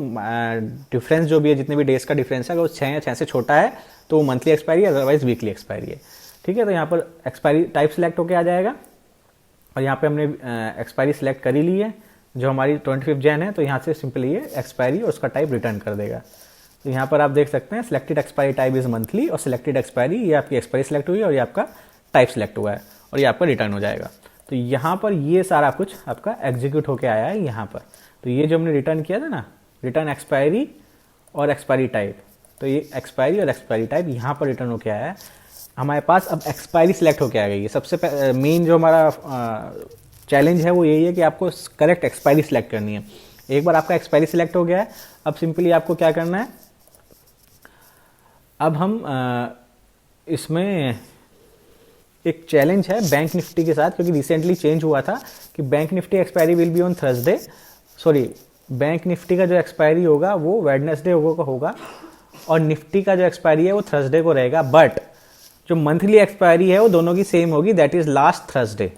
डिफरेंस जो भी है, जितने भी डेज का डिफरेंस है, अगर वो 6 या 6 से छोटा है तो वो मंथली एक्सपायरी है, अदरवाइज वीकली एक्सपायरी है। ठीक है, तो यहाँ पर एक्सपायरी टाइप सिलेक्ट होकर आ जाएगा और यहाँ पे हमने एक्सपायरी सिलेक्ट कर ही ली है, जो हमारी 25 जैन है। तो यहाँ से सिंपली ये एक्सपायरी और उसका टाइप रिटर्न कर देगा। तो यहाँ पर आप देख सकते हैं selected expiry type is monthly और सिलेक्टेड एक्सपायरी, ये आपकी एक्सपायरी सिलेक्ट हुई है और ये आपका टाइप सिलेक्ट हुआ है और ये आपका रिटर्न हो जाएगा। तो यहाँ पर ये सारा कुछ आपका एग्जीक्यूट होके आया है यहाँ पर। तो ये जो हमने रिटर्न किया था ना, रिटर्न एक्सपायरी और एक्सपायरी टाइप, तो ये एक्सपायरी और एक्सपायरी टाइप यहाँ पर रिटर्न होके आया है हमारे पास। अब एक्सपायरी सिलेक्ट होके आ गई है। सबसे मेन जो हमारा चैलेंज है वो यही है कि आपको करेक्ट एक्सपायरी सिलेक्ट करनी है। एक बार आपका एक्सपायरी सिलेक्ट हो गया है, अब सिंपली आपको क्या करना है, अब हम इसमें एक चैलेंज है बैंक निफ्टी के साथ, क्योंकि रिसेंटली चेंज हुआ था कि bank Nifty expiry will be on Thursday, sorry bank Nifty का जो एक्सपायरी होगा वो वेडनेसडे होगा और निफ्टी का जो एक्सपायरी है वो थर्सडे को रहेगा। बट जो मंथली एक्सपायरी है वो दोनों की सेम होगी, दैट इज लास्ट थर्सडे।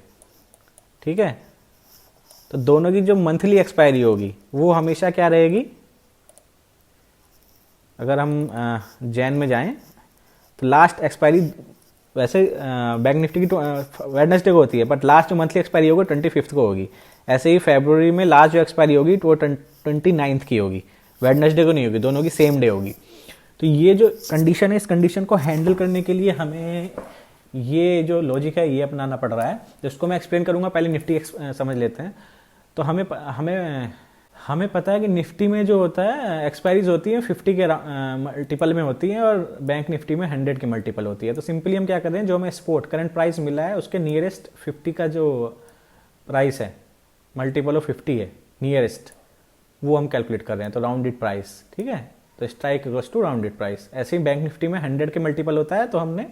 ठीक है, तो दोनों की जो मंथली एक्सपायरी होगी वो हमेशा क्या रहेगी, अगर हम जैन में जाएं तो लास्ट एक्सपायरी वैसे बैंक निफ्टी की वेडनेसडे को होती है, बट लास्ट जो मंथली एक्सपायरी होगी 25 को होगी। ऐसे ही फरवरी में लास्ट जो एक्सपायरी होगी वो 29 की होगी, वेडनेसडे को नहीं होगी, दोनों की सेम डे होगी। तो ये जो कंडीशन है, इस कंडीशन को हैंडल करने के लिए हमें ये जो लॉजिक है ये अपनाना पड़ रहा है, जिसको मैं एक्सप्लेन करूंगा। पहले निफ्टी समझ लेते हैं। तो हमें पता है कि निफ्टी में जो होता है एक्सपायरीज होती है 50 के मल्टीपल में होती है और बैंक निफ्टी में 100 के मल्टीपल होती है। तो सिंपली हम क्या कर रहे हैं, जो हमें स्पॉट करंट प्राइस मिला है उसके नियरेस्ट 50 का जो प्राइस है, मल्टीपल ऑफ 50 है नियरेस्ट, वो हम कैलकुलेट कर रहे हैं। तो राउंडेड प्राइस, ठीक है, तो strike equals to rounded price. ऐसे ही बैंक निफ्टी में 100 के मल्टीपल होता है, तो हमने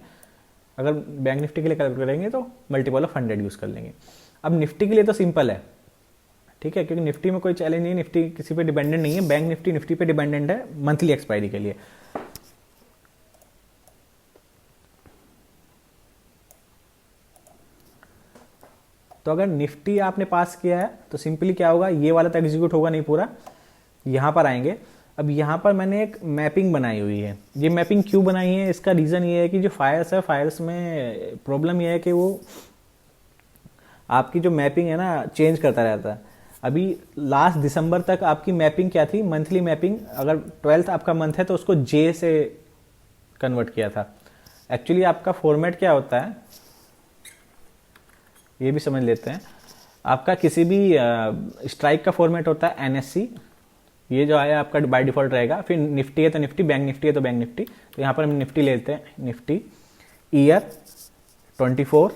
अगर बैंक निफ्टी के लिए कैलकुलेट करेंगे तो मल्टीपल ऑफ 100 यूज कर लेंगे। अब निफ्टी के लिए तो सिंपल है, ठीक है, क्योंकि निफ्टी में कोई चैलेंज नहीं है, निफ्टी किसी पे डिपेंडेंट नहीं है। बैंक निफ्टी निफ्टी पे डिपेंडेंट है मंथली एक्सपायरी के लिए। तो अगर निफ्टी आपने पास किया है तो सिंपली क्या होगा, ये वाला तो एग्जीक्यूट होगा नहीं पूरा, यहां पर आएंगे। अब यहां पर मैंने एक मैपिंग बनाई हुई है। ये मैपिंग क्यों बनाई है, इसका रीजन ये है कि जो फायर्स है, फायर्स में प्रॉब्लम ये है कि वो आपकी जो मैपिंग है ना चेंज करता रहता है। अभी लास्ट दिसंबर तक आपकी मैपिंग क्या थी, मंथली मैपिंग, अगर 12th आपका मंथ है तो उसको जे से कन्वर्ट किया था। एक्चुअली आपका फॉर्मेट क्या होता है ये भी समझ लेते हैं। आपका किसी भी स्ट्राइक का फॉर्मेट होता है एनएससी, ये जो आया आपका बाय डिफॉल्ट रहेगा। फिर निफ्टी है तो निफ्टी, बैंक निफ्टी है तो बैंक निफ्टी। तो यहाँ पर हम निफ्टी लेते हैं, निफ्टी ईयर 24,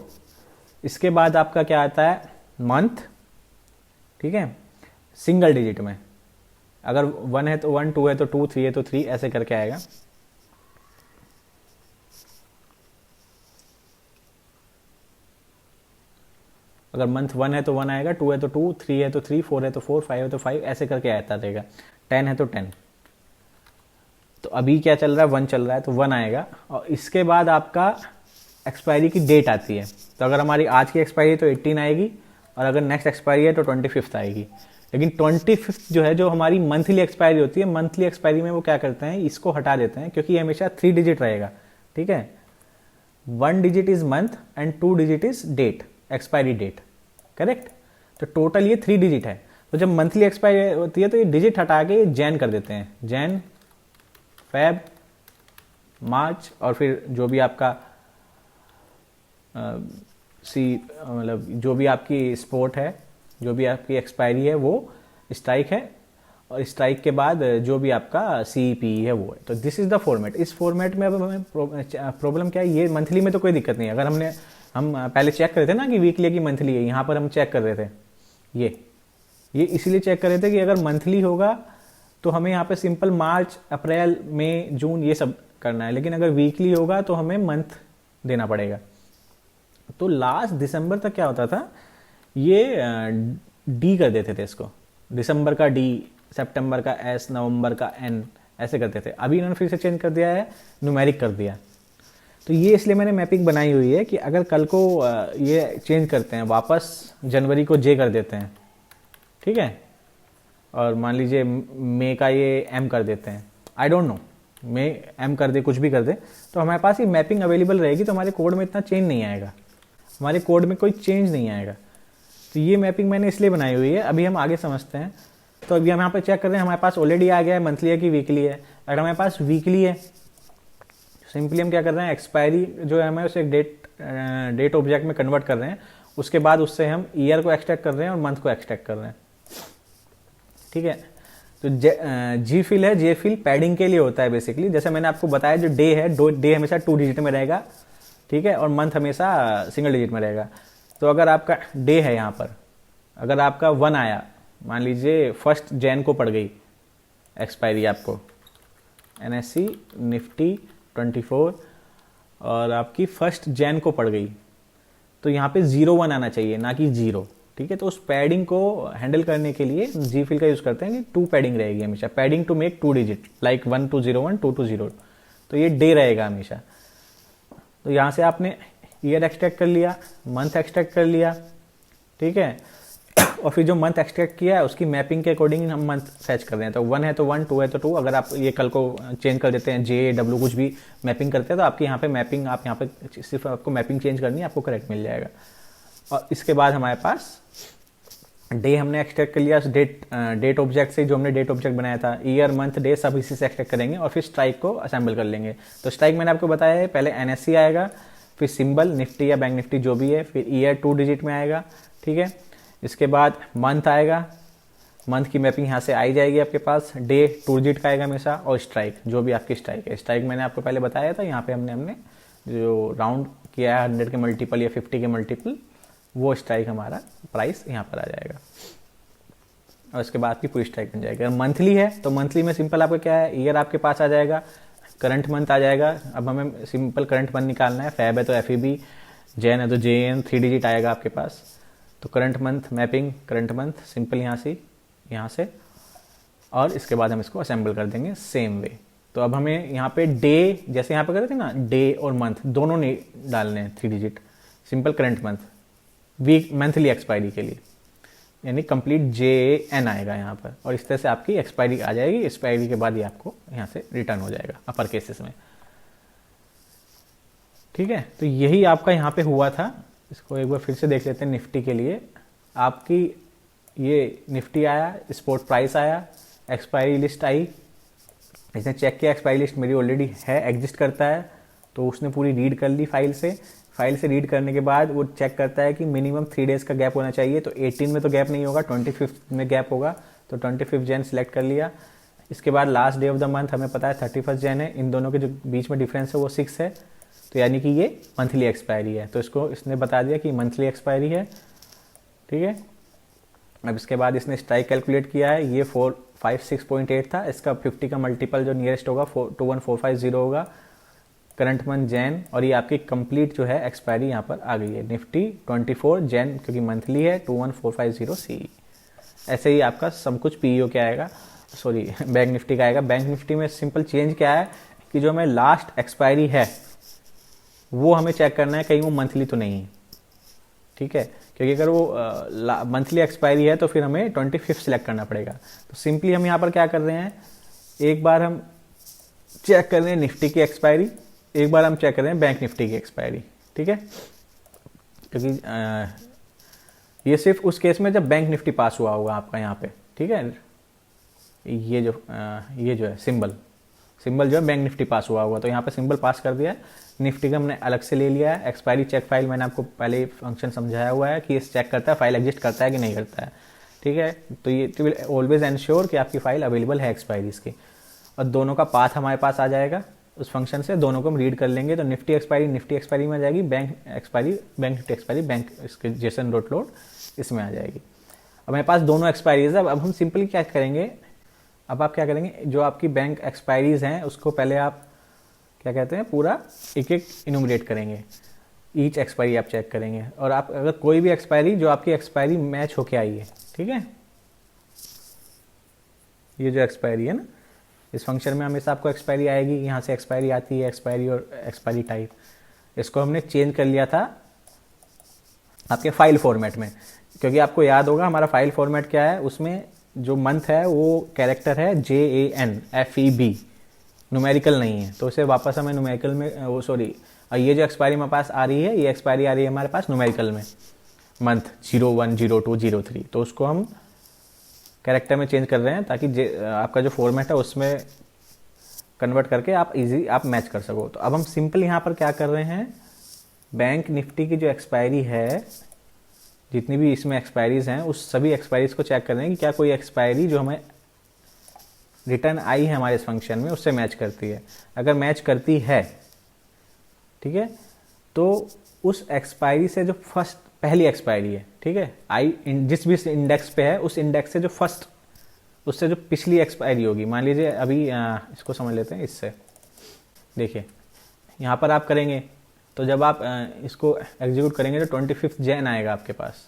इसके बाद आपका क्या आता है मंथ, ठीक है, सिंगल डिजिट में, अगर 1 है तो 1, 2 है तो 2, 3 है तो 3, ऐसे करके आएगा। अगर मंथ 1 है तो 1 आएगा, 2 है तो 2, 3 है तो 3, 4 है तो 4, 5 है तो 5, ऐसे करके आता रहेगा। 10 है तो 10। तो अभी क्या चल रहा है, 1 चल रहा है तो 1 आएगा। और इसके बाद आपका एक्सपायरी की डेट आती है। तो अगर हमारी आज की एक्सपायरी तो 18 आएगी और अगर नेक्स्ट एक्सपायरी है तो 25 आएगी। लेकिन 25 जो है, जो हमारी मंथली एक्सपायरी होती है, मंथली एक्सपायरी में वो क्या करते हैं, इसको हटा देते हैं, क्योंकि ये हमेशा 3 डिजिट रहेगा। ठीक है, 1 digit is month and 2 digit is date, expiry date, correct. तो टोटल ये 3 डिजिट है। तो जब मंथली एक्सपायरी होती है तो ये डिजिट हटा के जैन कर देते हैं, जैन, फेब, मार्च, और फिर जो भी आपका मतलब जो भी आपकी स्पोर्ट है, जो भी आपकी एक्सपायरी है वो स्ट्राइक है, और स्ट्राइक के बाद जो भी आपका सीईपी है वो है। तो दिस इज द फॉर्मेट। इस फॉर्मेट में अब हमें प्रॉब्लम क्या है, ये मंथली में तो कोई दिक्कत नहीं है। अगर हम पहले चेक कर रहे थे ना कि वीकली की मंथली है, यहाँ पर हम चेक कर रहे थे, ये इसलिए चेक कर रहे थे कि अगर मंथली होगा तो हमें यहाँ पे सिंपल मार्च, अप्रैल, मई, जून ये सब करना है। लेकिन अगर वीकली होगा तो हमें मंथ देना पड़ेगा। तो लास्ट दिसंबर तक क्या होता था, ये डी कर देते थे इसको, दिसंबर का डी, सितंबर का एस, नवंबर का एन, ऐसे करते थे। अभी इन्होंने फिर से चेंज कर दिया है, न्यूमेरिक कर दिया। तो ये इसलिए मैंने मैपिंग बनाई हुई है कि अगर कल को ये चेंज करते हैं, वापस जनवरी को जे कर देते हैं, ठीक है, और मान लीजिए मई का ये एम कर देते हैं, I don't know, May M कर दे, कुछ भी कर दे, तो हमारे पास ये मैपिंग अवेलेबल रहेगी। तो हमारे कोड में इतना चेंज नहीं आएगा, हमारे कोड में कोई चेंज नहीं आएगा। तो ये मैपिंग मैंने इसलिए बनाई हुई है। अभी हम आगे समझते हैं। तो अभी हम यहाँ पे चेक कर रहे हैं, हमारे पास ऑलरेडी आ गया है मंथली है कि वीकली है। अगर हमारे पास वीकली है, सिंपली हम क्या कर रहे हैं, एक्सपायरी जो है हमें उसे डेट ऑब्जेक्ट में कन्वर्ट कर रहे हैं। उसके बाद उससे हम ईयर को एक्सट्रैक्ट कर रहे हैं और मंथ को एक्सट्रैक्ट कर रहे हैं, ठीक है। तो जी फिल है, जे फिल पैडिंग के लिए होता है बेसिकली। जैसे मैंने आपको बताया, जो डे है, डे हमेशा 2 डिजिट में रहेगा, ठीक है, और मंथ हमेशा सिंगल डिजिट में रहेगा। तो अगर आपका डे है यहाँ पर, अगर आपका 1 आया, मान लीजिए 1 जैन को पड़ गई एक्सपायरी आपको, NSE निफ्टी 24 और आपकी 1 जैन को पड़ गई, तो यहाँ पे 01 आना चाहिए, ना कि 0, ठीक है। तो उस पैडिंग को हैंडल करने के लिए जी फिल का यूज करते हैं कि 2 पैडिंग रहेगी हमेशा, padding to make 2 digit, like 1201, 220। तो ये डे रहेगा हमेशा। तो यहाँ से आपने ईयर एक्सट्रैक्ट कर लिया, मंथ एक्सट्रैक्ट कर लिया, ठीक है, और फिर जो मंथ एक्सट्रैक्ट किया है उसकी मैपिंग के अकॉर्डिंग हम मंथ फैच कर रहे हैं। तो 1 है तो 1, 2 है तो 2। अगर आप ये कल को चेंज कर देते हैं, जे, डब्ल्यू कुछ भी मैपिंग करते हैं, तो आपकी यहाँ पे मैपिंग, आप यहाँ पे सिर्फ आपको मैपिंग चेंज करनी है, आपको करेक्ट मिल जाएगा। और इसके बाद हमारे पास डे हमने एक्सट्रैक्ट कर लिया डेट ऑब्जेक्ट से, जो हमने डेट ऑब्जेक्ट बनाया था। ईयर, मंथ, डे सब इसी से एक्सट्रैक्ट करेंगे और फिर स्ट्राइक को असेंबल कर लेंगे। तो स्ट्राइक मैंने आपको बताया है, पहले NSE आएगा, फिर सिंबल निफ्टी या बैंक निफ्टी जो भी है, फिर ईयर 2 डिजिट में आएगा, ठीक है। इसके बाद मंथ आएगा, मंथ की मैपिंग यहाँ से आई जाएगी आपके पास, डे 2 डिजिट का आएगा हमेशा, और स्ट्राइक जो भी आपकी स्ट्राइक है। स्ट्राइक मैंने आपको पहले बताया था, यहाँ पे हमने जो राउंड किया है 100 के मल्टीपल या 50 के मल्टीपल, वो स्ट्राइक हमारा प्राइस यहाँ पर आ जाएगा, और इसके बाद की पूरी स्ट्राइक बन जाएगी। अगर मंथली है तो मंथली में सिंपल आपका क्या है, ईयर आपके पास आ जाएगा, करंट मंथ आ जाएगा। अब हमें सिंपल करंट मंथ निकालना है, फैब है तो FEB, जैन है तो JN, 3 डिजिट आएगा आपके पास। तो current month mapping, current month simple यहाँ से, और इसके बाद हम इसको असेंबल कर देंगे सेम वे। तो अब हमें यहाँ पे डे, जैसे यहाँ पे कर रहे थे ना, डे और मंथ दोनों नहीं डालने हैं 3 digit, simple current month, week monthly expiry के लिए, यानी कंप्लीट JN आएगा यहाँ पर, और इस तरह से आपकी एक्सपायरी आ जाएगी। एक्सपायरी के बाद ये आपको यहाँ से रिटर्न हो जाएगा अपर केसेस में, ठीक है। तो यही आपका यहाँ पे हुआ था। इसको एक बार फिर से देख लेते हैं। निफ्टी के लिए आपकी ये निफ्टी आया, स्पॉट प्राइस आया, एक्सपायरी लिस्ट आई, इसने चेक किया एक्सपायरी लिस्ट मेरी ऑलरेडी है, एग्जिस्ट करता है, तो उसने पूरी रीड कर ली फाइल से रीड करने के बाद वो चेक करता है कि मिनिमम 3 डेज का गैप होना चाहिए। तो 18 में तो गैप नहीं होगा, 25 में गैप होगा, तो 25 जैन सिलेक्ट कर लिया। इसके बाद last day of the month हमें पता है 31 जैन है, इन दोनों के जो बीच में डिफरेंस है वो 6 है, तो यानी कि ये मंथली एक्सपायरी है। तो इसको इसने बता दिया कि मंथली एक्सपायरी है, ठीक है। अब इसके बाद इसने स्ट्राइक कैलकुलेट किया है, ये 456.8 था, इसका 50 का मल्टीपल जो नियरेस्ट होगा 21450 होगा, करंट मंथ जैन, और ये आपकी कंप्लीट जो है एक्सपायरी यहाँ पर आ गई है, निफ्टी 24 जैन, क्योंकि मंथली है 21450 CE। ऐसे ही आपका सब कुछ PEO क्या आएगा, सॉरी बैंक निफ्टी का आएगा। बैंक निफ्टी में सिंपल चेंज क्या है कि जो हमें लास्ट एक्सपायरी है वो हमें चेक करना है कहीं वो मंथली तो नहीं है, ठीक है, क्योंकि अगर वो मंथली एक्सपायरी है तो फिर हमें 25 सिलेक्ट करना पड़ेगा। तो सिंपली हम यहाँ पर क्या कर रहे हैं, एक बार हम चेक कर रहे हैं निफ्टी की एक्सपायरी, एक बार हम चेक कर रहे हैं बैंक निफ्टी की एक्सपायरी, ठीक है, क्योंकि ये सिर्फ उस केस में जब बैंक निफ्टी पास हुआ होगा आपका यहाँ पे, ठीक है। ये जो है सिंबल जो है बैंक निफ्टी पास हुआ होगा, तो यहाँ पे सिंबल पास कर दिया है। निफ्टी का हमने अलग से ले लिया है। एक्सपायरी चेक फाइल मैंने आपको पहले ही फंक्शन समझाया हुआ है कि ये चेक करता है फाइल एग्जिस्ट करता है कि नहीं करता है, ठीक है। तो ये विल ऑलवेज एंश्योर कि आपकी फाइल अवेलेबल है एक्सपायरीज की, और दोनों का पाथ हमारे पास आ जाएगा उस फंक्शन से, दोनों को हम रीड कर लेंगे। तो निफ्टी एक्सपायरी में आ जाएगी, बैंक निफ्टी एक्सपायरी बैंक इसके जेसन डॉट लोड इसमें आ जाएगी। अब हमारे पास दोनों एक्सपायरीज है। अब हम सिंपली क्या करेंगे, अब आप क्या करेंगे, जो आपकी बैंक एक्सपायरीज हैं उसको पहले आप क्या कहते हैं पूरा एक एक इनुमरेट करेंगे, ईच एक्सपायरी आप चेक करेंगे। और आप अगर कोई भी एक्सपायरी जो आपकी एक्सपायरी मैच होके आई है, ठीक है, ये जो एक्सपायरी है ना, इस फंक्शन में हमेशा आपको एक्सपायरी आएगी, यहाँ से एक्सपायरी आती है, एक्सपायरी और एक्सपायरी टाइप, इसको हमने चेंज कर लिया था आपके फाइल फॉर्मेट में। क्योंकि आपको याद होगा हमारा फाइल फॉर्मेट क्या है, उसमें जो मंथ है वो कैरेक्टर है JANFEB, न्यूमेरिकल नहीं है, तो इसे वापस हमें न्यूमेरिकल में वो सॉरी ये जो एक्सपायरी हमारे पास आ रही है, ये एक्सपायरी आ रही है हमारे पास न्यूमेरिकल में, मंथ 01, 02, 03, तो उसको हम कैरेक्टर में चेंज कर रहे हैं ताकि आपका जो फॉर्मेट है उसमें कन्वर्ट करके आप इजी आप मैच कर सको। तो अब हम सिंपल यहाँ पर क्या कर रहे हैं, बैंक निफ्टी की जो एक्सपायरी है, जितनी भी इसमें एक्सपायरीज हैं उस सभी एक्सपायरीज को चेक कर रहे हैं कि क्या कोई एक्सपायरी जो हमें रिटर्न आई है हमारे इस फंक्शन में उससे मैच करती है। अगर मैच करती है, ठीक है, तो उस एक्सपायरी से जो फर्स्ट पहली एक्सपायरी है, ठीक है, जिस भी इंडेक्स पे है उस इंडेक्स से जो फर्स्ट, उससे जो पिछली एक्सपायरी होगी, मान लीजिए अभी इसको समझ लेते हैं इससे। देखिए यहाँ पर आप करेंगे तो जब आप इसको एग्जीक्यूट करेंगे तो 25 जैन आएगा आपके पास।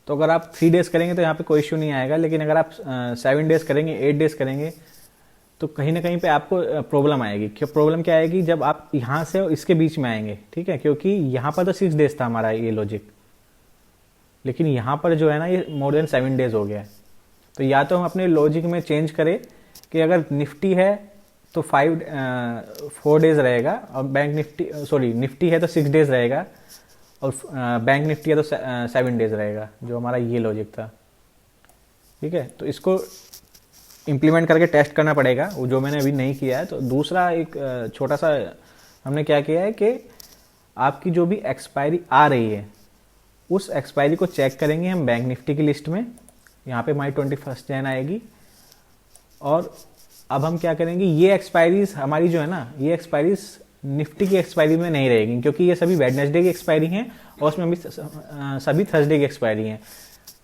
तो अगर आप 3 डेज करेंगे तो यहाँ पे कोई इश्यू नहीं आएगा, लेकिन अगर आप 7 डेज करेंगे, 8 डेज करेंगे तो कहीं ना कहीं पे आपको प्रॉब्लम आएगी। क्यों प्रॉब्लम क्या आएगी, जब आप यहाँ से और इसके बीच में आएंगे, ठीक है, क्योंकि यहाँ पर तो 6 डेज था हमारा ये लॉजिक, लेकिन यहाँ पर जो है ना ये मोर देन 7 डेज हो गया है। तो या तो हम अपने लॉजिक में चेंज करें कि अगर निफ्टी है तो 4 डेज रहेगा, और बैंक निफ्टी सॉरी निफ्टी है तो 6 डेज रहेगा, और बैंक निफ्टी है तो 7 डेज रहेगा, जो हमारा ये लॉजिक था, ठीक है। तो इसको इम्प्लीमेंट करके टेस्ट करना पड़ेगा, वो जो मैंने अभी नहीं किया है। तो दूसरा एक छोटा सा हमने क्या किया है कि आपकी जो भी एक्सपायरी आ रही है उस एक्सपायरी को चेक करेंगे हम बैंक निफ्टी की लिस्ट में, यहाँ पे माई 21 जैन आएगी। और अब हम क्या करेंगे, ये एक्सपायरीज हमारी जो है ना, ये एक्सपायरीज निफ्टी की एक्सपायरी में नहीं रहेगी, क्योंकि ये सभी वेडनेसडे की एक्सपायरी हैं और उसमें भी सभी थर्सडे की एक्सपायरी हैं।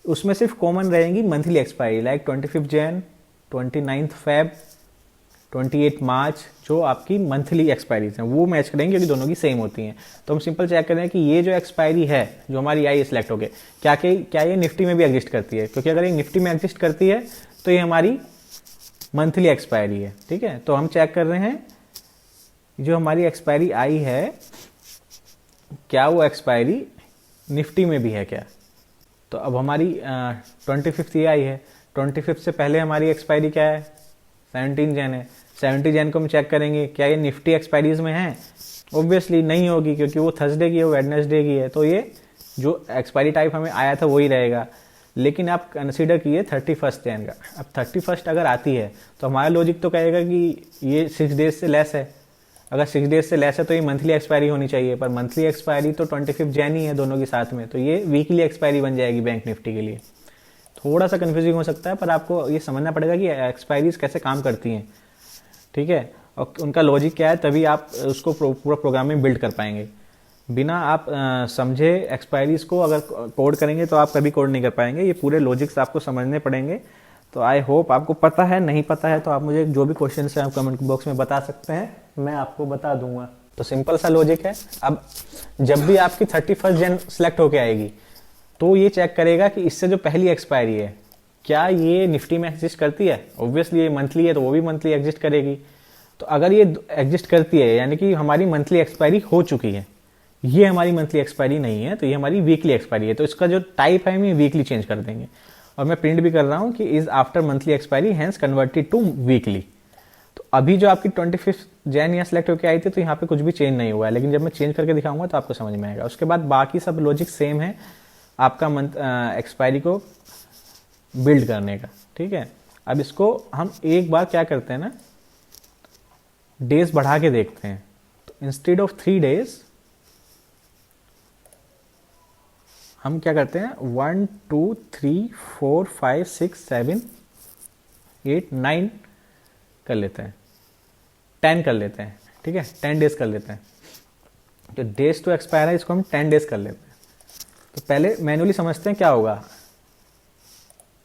उसमें सिर्फ कॉमन रहेंगी monthly expiry, like 25 Jain, 29 Feb, 28 मार्च, जो आपकी मंथली एक्सपायरीज हैं वो मैच करेंगे क्योंकि दोनों की सेम होती हैं। तो हम सिंपल चेक करें कि ये जो एक्सपायरी है जो हमारी आई सिलेक्ट हो गई, क्या ये निफ्टी में भी एग्जिस्ट करती है, क्योंकि अगर ये निफ्टी में एग्जिस्ट करती है तो ये हमारी मंथली एक्सपायरी है, ठीक है। तो हम चेक कर रहे हैं जो हमारी एक्सपायरी आई है क्या वो एक्सपायरी निफ्टी में भी है क्या। तो अब हमारी 25 ये आई है, 25 से पहले हमारी एक्सपायरी क्या है, 17 जैन है। 17 जैन को हम चेक करेंगे क्या ये निफ्टी एक्सपायरीज में है, ऑब्वियसली नहीं होगी क्योंकि वो थर्सडे की है, वो वेडनेसडे की है, तो ये जो एक्सपायरी टाइप हमें आया था वही रहेगा। लेकिन आप कंसीडर कीजिए 31 जैन का, अब 31 अगर आती है तो हमारा लॉजिक तो कहेगा कि ये 6 डेज से लेस है, अगर 6 डेज से लेस है तो ये मंथली एक्सपायरी होनी चाहिए, पर मंथली एक्सपायरी तो 25 जैन ही है दोनों के साथ में, तो ये वीकली एक्सपायरी बन जाएगी बैंक निफ्टी के लिए। थोड़ा सा कंफ्यूजिंग हो सकता है, पर आपको ये समझना पड़ेगा कि एक्सपायरीज कैसे काम करती हैं, ठीक है, और उनका लॉजिक क्या है, तभी आप उसको पूरा प्रोग्राम में बिल्ड कर पाएंगे। बिना आप समझे एक्सपायरीज को अगर कोड करेंगे तो आप कभी कोड नहीं कर पाएंगे, ये पूरे लॉजिक्स आपको समझने पड़ेंगे। तो आई होप आपको पता है, नहीं पता है तो आप मुझे जो भी क्वेश्चन है आप कमेंट बॉक्स में बता सकते हैं, मैं आपको बता दूंगा। तो सिंपल सा लॉजिक है। अब जब भी आपकी 31 जैन सेलेक्ट होके आएगी तो ये चेक करेगा कि इससे जो पहली एक्सपायरी है क्या ये निफ्टी में एग्जिस्ट करती है, ऑब्वियसली ये मंथली है तो वो भी मंथली एग्जिस्ट करेगी। तो अगर ये एग्जिस्ट करती है यानी कि हमारी मंथली एक्सपायरी हो चुकी है, ये हमारी मंथली एक्सपायरी नहीं है, तो ये हमारी वीकली एक्सपायरी है, तो इसका जो टाइप है हम ये वीकली चेंज कर देंगे। और मैं प्रिंट भी कर रहा हूं कि is after monthly expiry hence converted to weekly. तो अभी जो आपकी 25 जैन यहाँ सेलेक्ट होकर आई थी तो यहाँ पे कुछ भी चेंज नहीं हुआ है, लेकिन जब मैं चेंज करके दिखाऊंगा तो आपको समझ में आएगा। उसके बाद बाकी सब लॉजिक सेम है आपका मंथ एक्सपायरी को बिल्ड करने का, ठीक है। अब इसको हम एक बार क्या करते हैं ना, डेज बढ़ा के देखते हैं। तो इंस्टेड ऑफ 3 डेज हम क्या करते हैं 1 2 3 4 5 6 7 8 9 कर लेते हैं, 10 कर लेते हैं, ठीक है, 10 डेज कर लेते हैं। तो डेज टू एक्सपायर है, इसको हम 10 डेज कर लेते हैं। तो पहले मैन्युअली समझते हैं क्या होगा।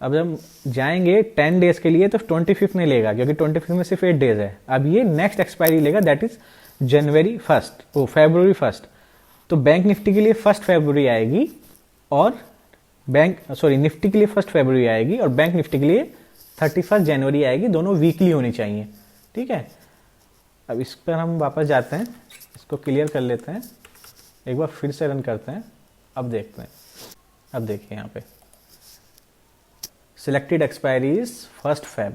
अब जब जाएंगे 10 डेज के लिए तो 25 नहीं लेगा, क्योंकि 25 में सिर्फ 8 डेज है। अब ये नेक्स्ट एक्सपायरी लेगा, दैट इज February 1st। तो बैंक निफ्टी के लिए 1 फरवरी आएगी और निफ्टी के लिए 1 फरवरी आएगी और बैंक निफ्टी के लिए 31 जनवरी आएगी। दोनों वीकली होनी चाहिए, ठीक है। अब इस पर हम वापस जाते हैं, इसको क्लियर कर लेते हैं, एक बार फिर से रन करते हैं। अब देखते हैं, अब देखिए यहाँ पे सिलेक्टेड एक्सपायरी इज 1 Feb,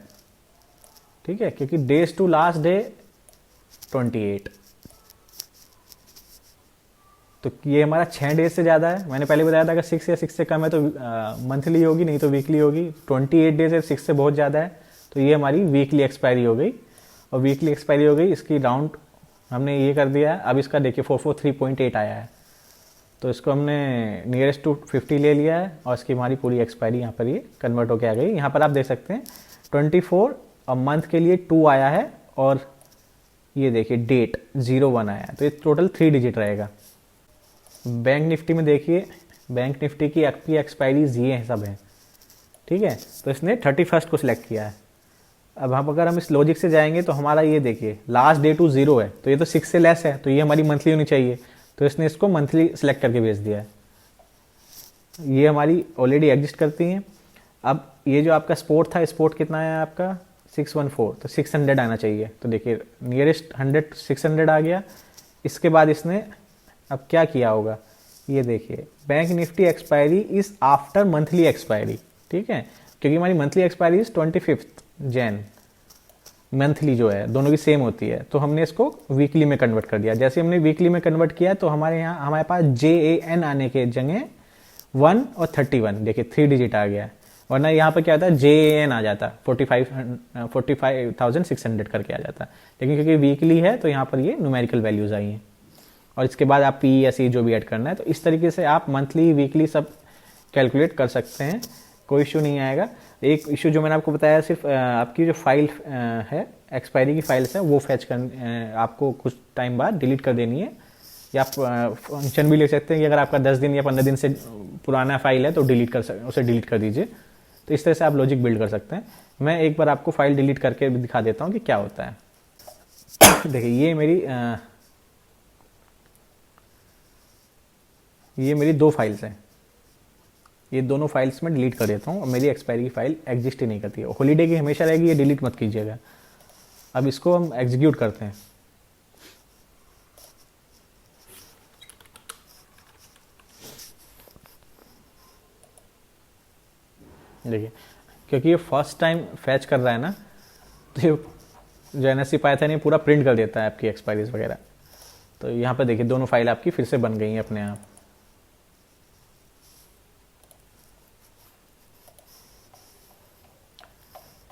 ठीक है, क्योंकि डेज टू लास्ट डे 28, तो ये हमारा 6 डेज से ज़्यादा है। मैंने पहले बताया था अगर 6 या 6 से कम है तो मंथली होगी, नहीं तो वीकली होगी। 28 डेज है, 6 से बहुत ज़्यादा है, तो ये हमारी वीकली एक्सपायरी हो गई। और वीकली एक्सपायरी हो गई, इसकी राउंड हमने ये कर दिया है। अब इसका देखिए 443.8 आया है, तो इसको हमने नियरेस्ट टू 50 ले लिया है और इसकी हमारी पूरी एक्सपायरी यहाँ पर ये कन्वर्ट होकर आ गई। यहाँ पर आप देख सकते हैं 24 और मंथ के लिए 2 आया है और ये देखिए डेट 01 आया है, तो ये टोटल 3 डिजिट रहेगा। बैंक निफ्टी में देखिए, बैंक निफ्टी की एक्सपायरीज ये सब हैं, ठीक है। तो इसने 31 को सिलेक्ट किया है। अब अगर हम इस लॉजिक से जाएंगे तो हमारा ये देखिए लास्ट डे टू 0 है, तो ये तो 6 से लेस है, तो ये हमारी मंथली होनी चाहिए, तो इसने इसको मंथली सिलेक्ट करके भेज दिया है। ये हमारी ऑलरेडी एग्जिस्ट करती हैं। अब ये जो आपका स्पोर्ट था, स्पोर्ट कितना है आपका 614, तो 600 आना चाहिए। तो देखिए नियरेस्ट 100 600 आ गया। इसके बाद इसने अब क्या किया होगा, ये देखिए bank Nifty expiry is after monthly expiry, ठीक है, क्योंकि हमारी monthly expiry is 25 Jain, monthly जो है दोनों की सेम होती है, तो हमने इसको वीकली में कन्वर्ट कर दिया। जैसे हमने वीकली में कन्वर्ट किया तो हमारे पास JAN आने के जगह 1 और 31 देखिए 3 डिजिट आ गया, वरना यहाँ पर क्या आता है JAN आ जाता 45,600 करके आ जाता, लेकिन क्योंकि वीकली है तो यहाँ पर ये न्यूमेरिकल वैल्यूज आई हैं। और इसके बाद आप P या C जो भी ऐड करना है, तो इस तरीके से आप मंथली वीकली सब कैलकुलेट कर सकते हैं, कोई इशू नहीं आएगा। एक इशू जो मैंने आपको बताया, सिर्फ आपकी जो फाइल है एक्सपायरी की फाइल्स है वो फैच कर आपको कुछ टाइम बाद डिलीट कर देनी है, या आप फंक्शन भी ले सकते हैं कि अगर आपका 10 दिन या 15 दिन से पुराना फाइल है तो उसे डिलीट कर दीजिए। तो इस तरह से आप लॉजिक बिल्ड कर सकते हैं। मैं एक बार आपको फाइल डिलीट करके भी दिखा देता हूँ कि क्या होता है। देखिए ये मेरी 2 फाइल्स हैं, ये दोनों फाइल्स में डिलीट कर देता हूँ और मेरी एक्सपायरी की फाइल एग्जिस्ट ही नहीं करती है। हॉलीडे की हमेशा रहेगी, ये डिलीट मत कीजिएगा। अब इसको हम एग्जीक्यूट करते हैं। देखिए क्योंकि ये फर्स्ट टाइम फैच कर रहा है ना, तो ये जो NSC पाइथन ये पूरा प्रिंट कर देता है आपकी एक्सपायरीज वगैरह। तो यहाँ पर देखिए दोनों फाइल आपकी फिर से बन गई हैं अपने आप।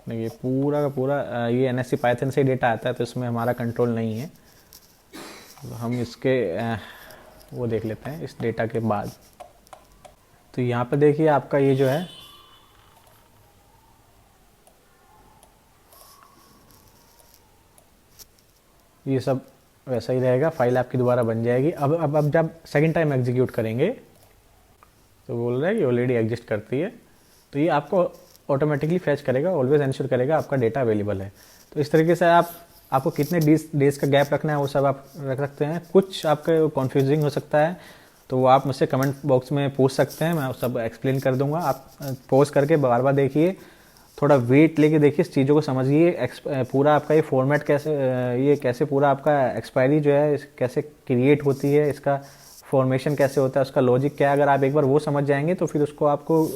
देखिए पूरा का पूरा ये NSC पाइथन से डेटा आता है, तो इसमें हमारा कंट्रोल नहीं है। तो हम इसके वो देख लेते हैं इस डेटा के बाद। तो यहाँ पर देखिए आपका ये जो है ये सब वैसा ही रहेगा, फाइल आपकी दोबारा बन जाएगी। अब जब सेकंड टाइम एग्जीक्यूट करेंगे तो बोल रहा है कि ऑलरेडी एग्जिस्ट करती है, तो ये आपको ऑटोमेटिकली फैच करेगा, ऑलवेज इंश्योर करेगा आपका डेटा अवेलेबल है। तो इस तरीके से आपको कितने डेज का गैप रखना है वो सब आप रख सकते हैं। कुछ आपका कन्फ्यूजिंग हो सकता है तो वो आप मुझसे कमेंट बॉक्स में पूछ सकते हैं, मैं सब एक्सप्लेन कर दूंगा। आप पॉज करके बार बार देखिए, थोड़ा वेट लेके देखिए, इस चीज़ों को समझिए। पूरा आपका ये फॉर्मेट कैसे पूरा आपका एक्सपायरी जो है कैसे क्रिएट होती है, इसका फॉर्मेशन कैसे होता है, उसका लॉजिक क्या है। अगर आप एक बार वो समझ जाएंगे तो फिर उसको आपको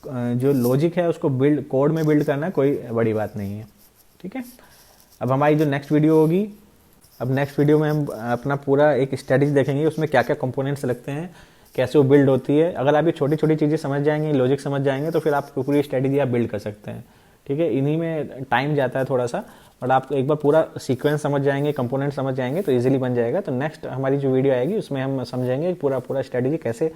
जो लॉजिक है उसको कोड में बिल्ड करना कोई बड़ी बात नहीं है, ठीक है। अब हमारी जो नेक्स्ट वीडियो होगी, अब नेक्स्ट वीडियो में हम अपना पूरा एक स्ट्रेटजी देखेंगे, उसमें क्या क्या कंपोनेंट्स लगते हैं, कैसे वो बिल्ड होती है। अगर आप ये छोटी छोटी चीज़ें समझ जाएंगे, लॉजिक समझ जाएंगे, तो फिर आप पूरी स्ट्रेटजी आप बिल्ड कर सकते हैं, ठीक है। इन्हीं में टाइम जाता है थोड़ा सा, बट आप एक बार पूरा सीक्वेंस समझ जाएंगे, कंपोनेंट समझ जाएंगे तो इजीली बन जाएगा। तो नेक्स्ट हमारी जो वीडियो आएगी उसमें हम समझेंगे पूरा स्ट्रेटजी कैसे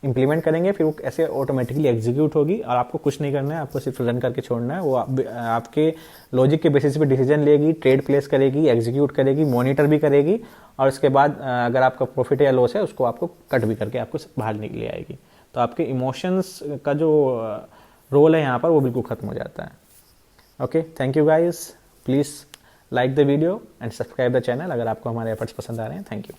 इंप्लीमेंट करेंगे, फिर वो कैसे ऑटोमेटिकली एग्जीक्यूट होगी और आपको कुछ नहीं करना है, आपको सिर्फ रन करके छोड़ना है। वो आपके लॉजिक के बेसिस पे डिसीजन लेगी, ट्रेड प्लेस करेगी, एग्जीक्यूट करेगी, मॉनिटर भी करेगी, और उसके बाद अगर आपका प्रॉफिट या लॉस है उसको आपको कट भी करके आपको बाहर निकले आएगी। तो आपके इमोशंस का जो रोल है यहाँ पर वो बिल्कुल ख़त्म हो जाता है। Okay, thank you guys, please like the video and subscribe the channel अगर आपको हमारे एफर्ट्स पसंद आ रहे हैं। Thank you.